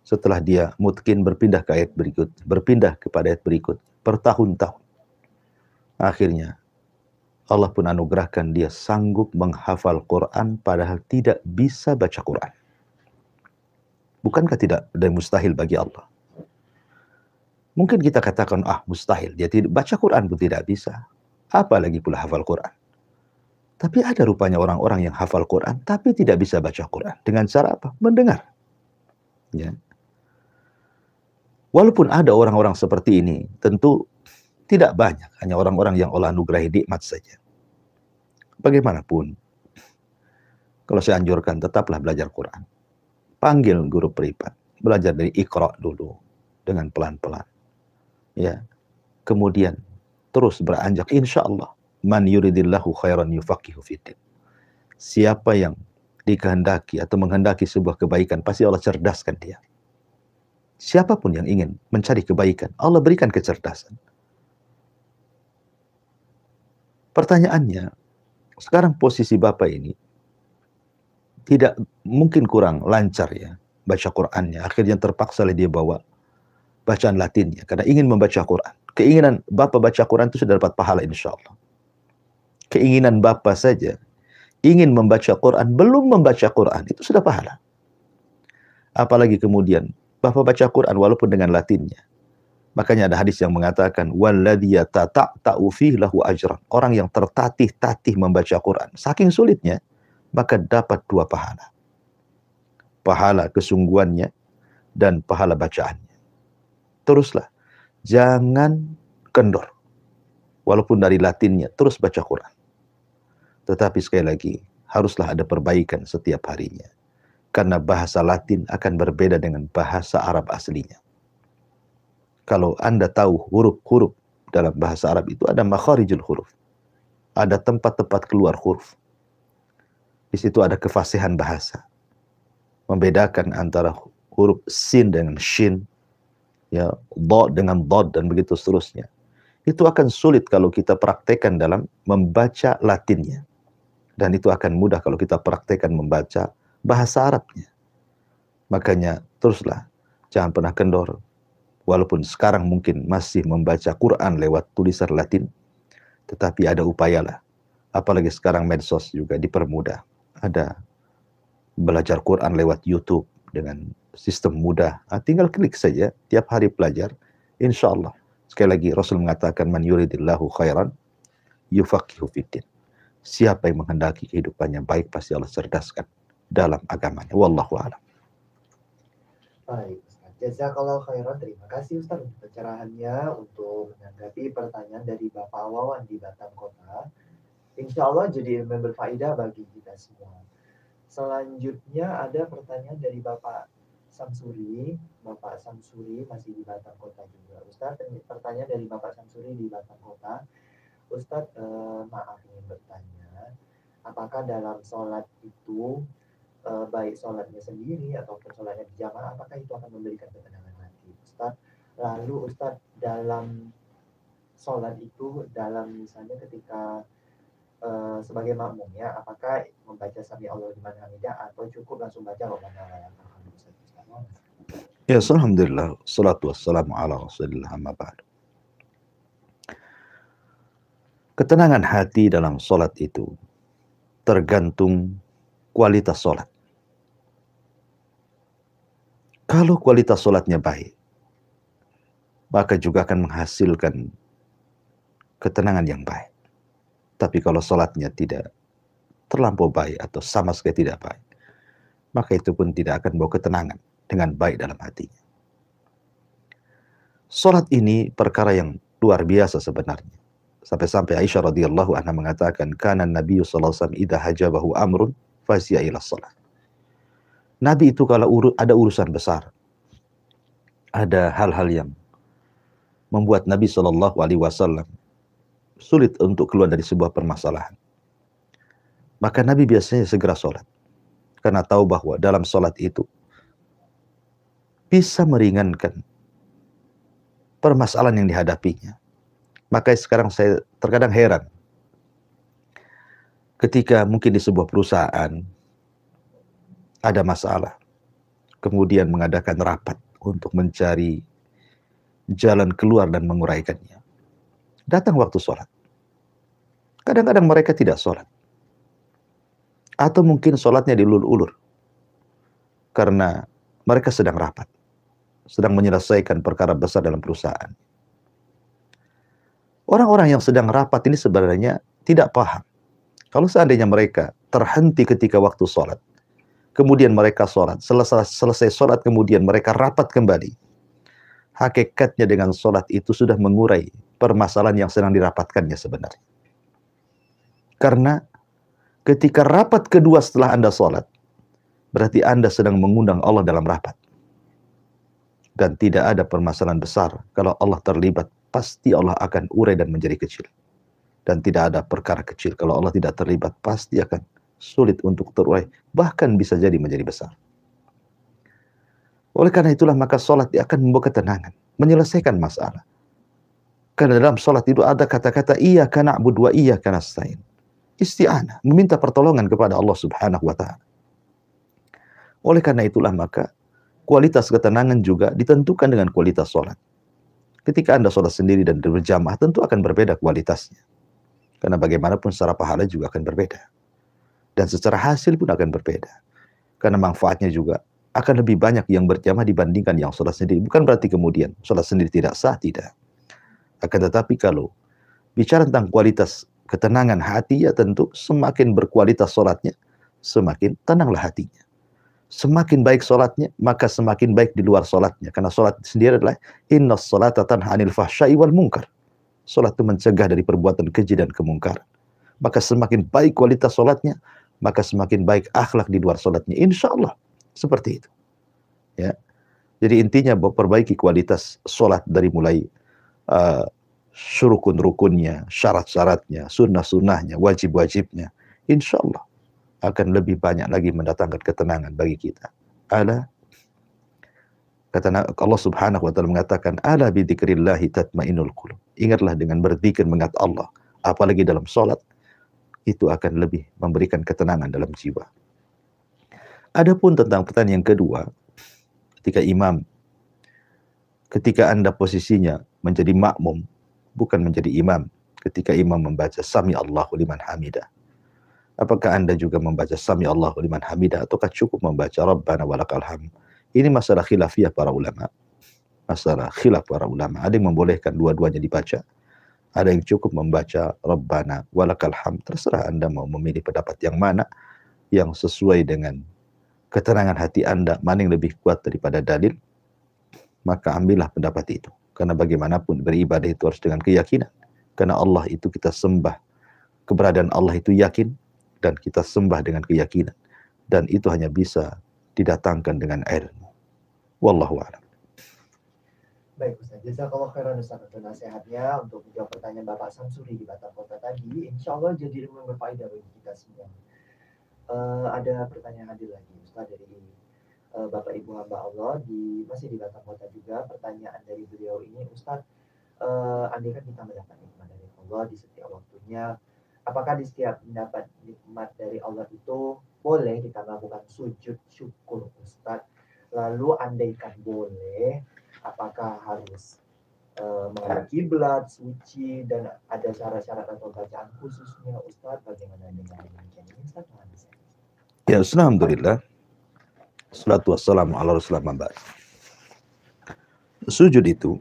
Setelah dia mungkin berpindah ke ayat berikut, berpindah kepada ayat berikut, bertahun-tahun. Akhirnya, Allah pun anugerahkan dia sanggup menghafal Quran padahal tidak bisa baca Quran. Bukankah tidak ada mustahil bagi Allah? Mungkin kita katakan, mustahil, dia tidak baca Quran pun tidak bisa. Apalagi pula hafal Quran. Tapi ada rupanya orang-orang yang hafal Quran, tapi tidak bisa baca Quran. Dengan cara apa? Mendengar. Ya. Walaupun ada orang-orang seperti ini, tentu tidak banyak. Hanya orang-orang yang Allah anugerahi nikmat saja. Bagaimanapun, kalau saya anjurkan, tetaplah belajar Quran. Panggil guru privat. Belajar dari Iqra dulu. Dengan pelan-pelan. Ya. Kemudian, terus beranjak. Insya Allah. Man yuridillahu khairan yufaqihu fiddin. Siapa yang dikehendaki atau menghendaki sebuah kebaikan, pasti Allah cerdaskan dia. Siapapun yang ingin mencari kebaikan, Allah berikan kecerdasan. Pertanyaannya, sekarang posisi Bapak ini tidak mungkin kurang lancar ya baca Qur'annya. Akhirnya terpaksa dia bawa bacaan Latinnya karena ingin membaca Quran. Keinginan Bapak baca Quran itu sudah dapat pahala insya Allah. Keinginan Bapak saja ingin membaca Quran, belum membaca Quran, itu sudah pahala. Apalagi kemudian Bapak baca Quran walaupun dengan Latinnya. Makanya ada hadis yang mengatakan walladzi yatata'u fihi lahu ajran. Orang yang tertatih-tatih membaca Quran, saking sulitnya, maka dapat 2 pahala. Pahala kesungguhannya dan pahala bacaannya. Teruslah, jangan kendor. Walaupun dari Latinnya, terus baca Quran. Tetapi sekali lagi, haruslah ada perbaikan setiap harinya. Karena bahasa Latin akan berbeda dengan bahasa Arab aslinya. Kalau Anda tahu huruf-huruf dalam bahasa Arab itu ada makharijul huruf. Ada tempat-tempat keluar huruf. Di situ ada kefasihan bahasa, membedakan antara huruf sin dengan shin, ya, dha dengan dhad dan begitu seterusnya. Itu akan sulit kalau kita praktekkan dalam membaca Latinnya. Dan itu akan mudah kalau kita praktekkan membaca bahasa Arabnya. Makanya teruslah, jangan pernah kendor. Walaupun sekarang mungkin masih membaca Quran lewat tulisan Latin, tetapi ada upayalah. Apalagi sekarang medsos juga dipermudah. Ada belajar Quran lewat YouTube dengan sistem mudah. Tinggal klik saja, tiap hari belajar. Insya Allah. Sekali lagi Rasul mengatakan, man yuridillahu khairan yufaqihu fiddin. Siapa yang menghendaki kehidupannya baik, pasti Allah cerdaskan dalam agamanya. Wallahu a'lam. Baik, Ustaz. Jazakallahu khairan. Terima kasih Ustaz untuk pencerahannya, untuk menanggapi pertanyaan dari Bapak Wawan di Batam Kota. Insya Allah jadi ilmu berfaedah bagi kita semua. Selanjutnya ada pertanyaan dari Bapak Samsuri. Bapak Samsuri masih di Batam Kota juga. Ustaz, pertanyaan dari Bapak Samsuri di Batam Kota. Ustaz, maaf ingin bertanya, apakah dalam sholat itu, baik sholatnya sendiri ataupun sholatnya berjamaah, apakah itu akan memberikan ketenangan hati, Ustaz? Lalu Ustaz, dalam sholat itu, dalam misalnya ketika sebagai makmum ya, apakah membaca sami Allah liman hamidah atau cukup langsung baca Rabbana walakal hamd, Ustaz? Ya, alhamdulillah, salatu wassalamu ala Rasulillah, amma ba'du. Ketenangan hati dalam sholat itu tergantung kualitas sholat. Kalau kualitas sholatnya baik, maka juga akan menghasilkan ketenangan yang baik. Tapi kalau sholatnya tidak terlampau baik atau sama sekali tidak baik, maka itu pun tidak akan bawa ketenangan dengan baik dalam hatinya. Sholat ini perkara yang luar biasa sebenarnya. Sampai-sampai Aisyah radhiyallahu anha mengatakan, kana Nabi sallallahu alaihi wasallam idza hajabahu amrun fasiya ila shalah. Nabi itu kalau ada urusan besar, ada hal-hal yang membuat Nabi sallallahu alaihi wasallam sulit untuk keluar dari sebuah permasalahan, maka Nabi biasanya segera sholat. Karena tahu bahwa dalam sholat itu bisa meringankan permasalahan yang dihadapinya. Maka sekarang saya terkadang heran, ketika mungkin di sebuah perusahaan ada masalah, kemudian mengadakan rapat untuk mencari jalan keluar dan menguraikannya. Datang waktu sholat. Kadang-kadang mereka tidak sholat. Atau mungkin sholatnya diulur-ulur. Karena mereka sedang rapat. Sedang menyelesaikan perkara besar dalam perusahaan. Orang-orang yang sedang rapat ini sebenarnya tidak paham. Kalau seandainya mereka terhenti ketika waktu sholat, kemudian mereka sholat, selesai sholat kemudian mereka rapat kembali, hakikatnya dengan sholat itu sudah mengurai permasalahan yang sedang dirapatkannya sebenarnya. Karena ketika rapat kedua setelah Anda sholat, berarti Anda sedang mengundang Allah dalam rapat. Dan tidak ada permasalahan besar. Kalau Allah terlibat, pasti Allah akan urai dan menjadi kecil. Dan tidak ada perkara kecil. Kalau Allah tidak terlibat, pasti akan sulit untuk terurai. Bahkan bisa jadi menjadi besar. Oleh karena itulah maka sholat akan membawa ketenangan. Menyelesaikan masalah. Karena dalam sholat itu ada kata-kata iyyaka na'budu wa iyyaka nasta'in. Isti'anah, meminta pertolongan kepada Allah Subhanahu wa taala. Oleh karena itulah maka kualitas ketenangan juga ditentukan dengan kualitas sholat. Ketika Anda sholat sendiri dan berjamaah tentu akan berbeda kualitasnya. Karena bagaimanapun secara pahala juga akan berbeda. Dan secara hasil pun akan berbeda. Karena manfaatnya juga akan lebih banyak yang berjamaah dibandingkan yang sholat sendiri. Bukan berarti kemudian sholat sendiri tidak sah, tidak. Akan tetapi kalau bicara tentang kualitas ketenangan hati, ya tentu semakin berkualitas sholatnya, semakin tenanglah hatinya. Semakin baik sholatnya, maka semakin baik di luar sholatnya. Karena sholat sendiri adalah innas sholata tanha 'anil fahsya'i wal munkar. Sholat itu mencegah dari perbuatan keji dan kemungkaran. Maka semakin baik kualitas sholatnya, maka semakin baik akhlak di luar sholatnya. Insya Allah seperti itu. Ya. Jadi intinya perbaiki kualitas sholat dari mulai rukun-rukunnya, syarat-syaratnya, sunnah-sunnahnya, wajib-wajibnya. Insya Allah akan lebih banyak lagi mendatangkan ketenangan bagi kita. Ala, kata Allah Subhanahu wa taala mengatakan, ala bi dzikrillahi tatmainnul qulub. Ingatlah dengan berzikir mengingat Allah, apalagi dalam salat, itu akan lebih memberikan ketenangan dalam jiwa. Adapun tentang pertanyaan yang kedua, ketika Anda posisinya menjadi makmum, bukan menjadi imam, ketika imam membaca Sami Allahu liman hamidah, apakah Anda juga membaca Sami Allahu liman hamidah ataukah cukup membaca Rabbana walakal hamd? Ini masalah khilafiyah para ulama. Masalah khilaf para ulama. Ada yang membolehkan dua-duanya dibaca. Ada yang cukup membaca Rabbana walakal hamd. Terserah Anda mau memilih pendapat yang mana yang sesuai dengan ketenangan hati Anda, mana yang lebih kuat daripada dalil, maka ambillah pendapat itu. Karena bagaimanapun beribadah itu harus dengan keyakinan. Karena Allah itu kita sembah. Keberadaan Allah itu yakin dan kita sembah dengan keyakinan. Dan itu hanya bisa didatangkan dengan ilmu. Wallahu a'lam. Baik Ustaz, jazakallah khairan Ustaz untuk nasihatnya, untuk menjawab pertanyaan Bapak Samsuri di Batam Kota tadi. Insya Allah jadi ilmu yang berfaedah bagi kita semua. Ada pertanyaan hadir lagi Ustaz dari Bapak Ibu hamba Allah masih di Batam Kota juga. Pertanyaan dari beliau ini, Ustaz, andai kan kita mendapat nikmat dari Allah di setiap waktunya, apakah di setiap mendapat nikmat dari Allah itu boleh kita melakukan sujud syukur Ustaz? Lalu andaikan boleh, apakah harus menghadap kiblat, suci, dan ada syarat-syarat atau bacaan khususnya Ustaz? Bagaimana dengan demikian ini Ustaz? Ya, alhamdulillah. Salatu wassalamu ala rasulillah mabad. Sujud itu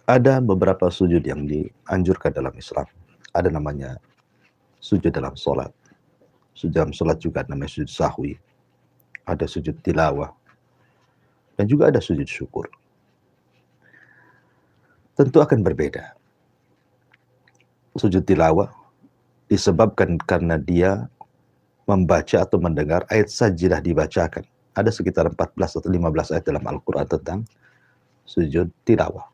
ada beberapa sujud yang dianjurkan dalam Islam. Ada namanya sujud dalam sholat. Sujud dalam sholat juga namanya sujud sahwi. Ada sujud tilawah. Dan juga ada sujud syukur. Tentu akan berbeda. Sujud tilawah disebabkan karena dia membaca atau mendengar ayat sajidah dibacakan. Ada sekitar 14 atau 15 ayat dalam Al-Quran tentang sujud tilawah.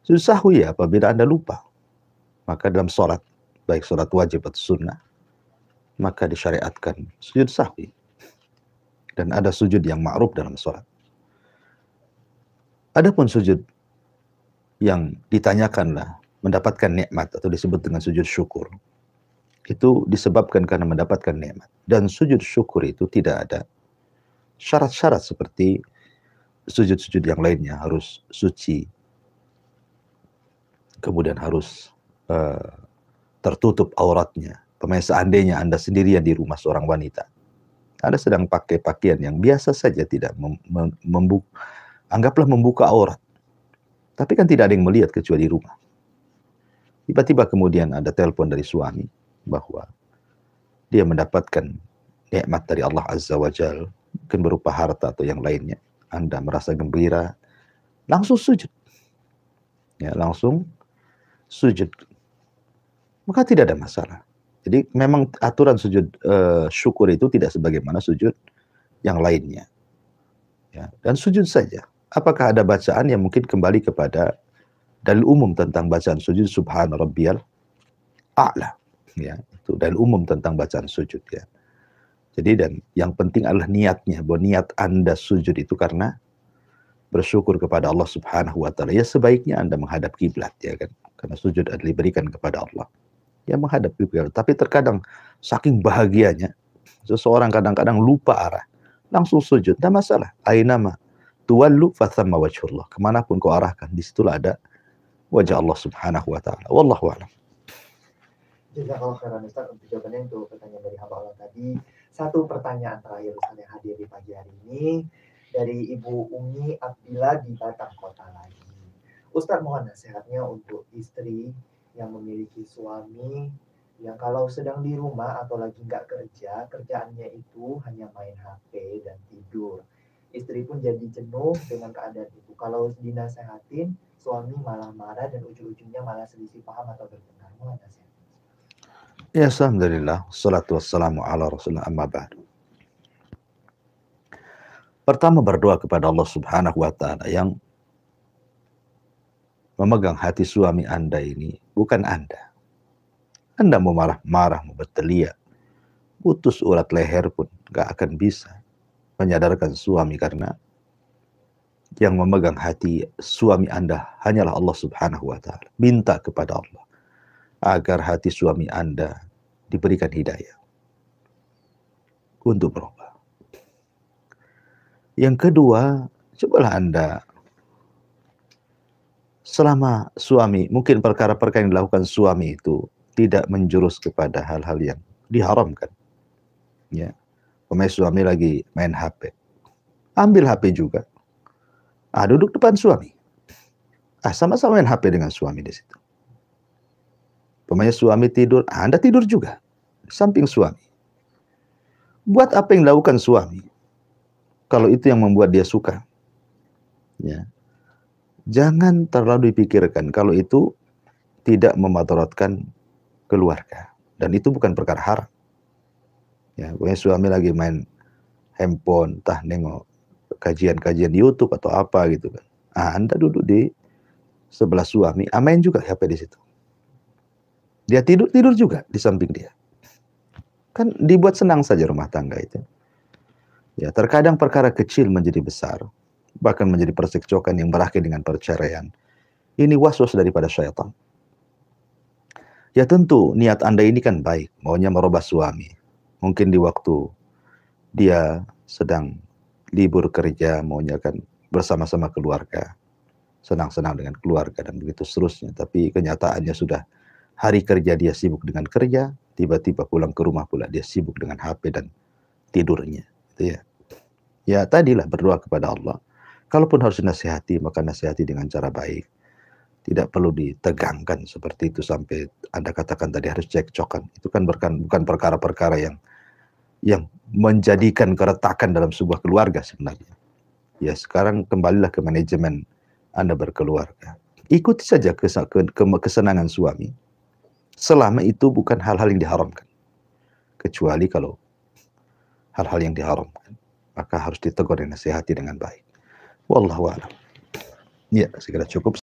Sujud sahwi apabila Anda lupa. Maka dalam sholat, baik sholat wajib atau sunnah, maka disyariatkan sujud sahwi. Dan ada sujud yang ma'ruf dalam sholat. Adapun sujud yang ditanyakanlah mendapatkan nikmat atau disebut dengan sujud syukur, itu disebabkan karena mendapatkan nikmat. Dan sujud syukur itu tidak ada syarat-syarat seperti sujud-sujud yang lainnya, harus suci, kemudian harus tertutup auratnya. Seandainya Anda sendirian di rumah seorang wanita, Anda sedang pakai pakaian yang biasa saja, tidak anggaplah membuka aurat, tapi kan tidak ada yang melihat kecuali di rumah. Tiba-tiba kemudian ada telepon dari suami bahwa dia mendapatkan nikmat dari Allah Azza wa Jal, mungkin berupa harta atau yang lainnya. Anda merasa gembira, langsung sujud. Ya, langsung sujud. Maka tidak ada masalah. Jadi memang aturan sujud syukur itu tidak sebagaimana sujud yang lainnya. Ya, dan sujud saja. Apakah ada bacaan yang mungkin kembali kepada dalil umum tentang bacaan sujud subhana rabbiyal a'la. Ya, itu dalil umum tentang bacaan sujud ya. Jadi dan yang penting adalah niatnya, bahwa niat Anda sujud itu karena bersyukur kepada Allah Subhanahu wa taala. Ya sebaiknya Anda menghadap kiblat ya kan. Karena sujud adalah diberikan kepada Allah. Ya menghadap kiblat. Tapi terkadang saking bahagianya seseorang kadang-kadang lupa arah, langsung sujud. Tidak masalah. Ainama tuwallu fathamma wajhullah. Kemanapun kau arahkan, disitulah ada wajah Allah Subhanahu wa taala. Wallahu a'lam. Jazakallah khairan Ustaz untuk jawabannya untuk pertanyaan dari hamba Allah tadi. Satu pertanyaan terakhir Ustaz yang hadir di pagi hari ini dari Ibu Umi Abdillah di Batam Kota lagi. Ustaz mohon nasihatnya untuk istri yang memiliki suami yang kalau sedang di rumah atau lagi nggak kerja, kerjaannya itu hanya main HP dan tidur. Istri pun jadi jenuh dengan keadaan itu. Kalau dinasehatin, suami malah marah dan ujung-ujungnya malah selisih paham atau bertengkar. Mohon nasihat. Ya, alhamdulillah. Salatu wassalamu ala rasulullah amma ba'du. Pertama berdoa kepada Allah Subhanahu wa taala yang memegang hati suami Anda ini, bukan Anda. Anda mau marah-marah, mau berteriak, putus urat leher pun gak akan bisa menyadarkan suami, karena yang memegang hati suami Anda hanyalah Allah Subhanahu wa Ta'ala. Minta kepada Allah agar hati suami Anda diberikan hidayah untuk berubah. Yang kedua, cobalah Anda selama suami, mungkin perkara-perkara yang dilakukan suami itu tidak menjurus kepada hal-hal yang diharamkan. Ya, suami lagi main HP, ambil HP juga. Duduk depan suami. Sama-sama main HP dengan suami di situ. Suami tidur, Anda tidur juga di samping suami. Buat apa yang dilakukan suami, kalau itu yang membuat dia suka. Ya. Jangan terlalu dipikirkan kalau itu tidak memadaratkan keluarga, dan itu bukan perkara haram. Ya, suami lagi main handphone, entah nengok kajian-kajian di YouTube atau apa gitu kan. Anda duduk di sebelah suami, main juga HP di situ. Dia tidur juga di samping dia. Kan dibuat senang saja rumah tangga itu. Ya, terkadang perkara kecil menjadi besar, bahkan menjadi percekcokan yang berakhir dengan perceraian. Ini waswas daripada syaitan. Ya tentu niat Anda ini kan baik, maunya merubah suami. Mungkin di waktu dia sedang libur kerja, maunya kan bersama-sama keluarga, senang-senang dengan keluarga dan begitu seterusnya. Tapi kenyataannya sudah hari kerja dia sibuk dengan kerja, tiba-tiba pulang ke rumah pula dia sibuk dengan HP dan tidurnya. Gitu ya. Ya tadilah berdoa kepada Allah. Kalaupun harus nasihati, maka nasihati dengan cara baik. Tidak perlu ditegangkan seperti itu sampai Anda katakan tadi harus cekcokan. Itu kan bukan perkara-perkara yang menjadikan keretakan dalam sebuah keluarga sebenarnya. Ya sekarang kembalilah ke manajemen Anda berkeluarga. Ikuti saja kesenangan suami, selama itu bukan hal-hal yang diharamkan. Kecuali kalau hal-hal yang diharamkan, maka harus ditegur dan nasihati dengan baik. Wallahu a'lam. Ya, segera cukup.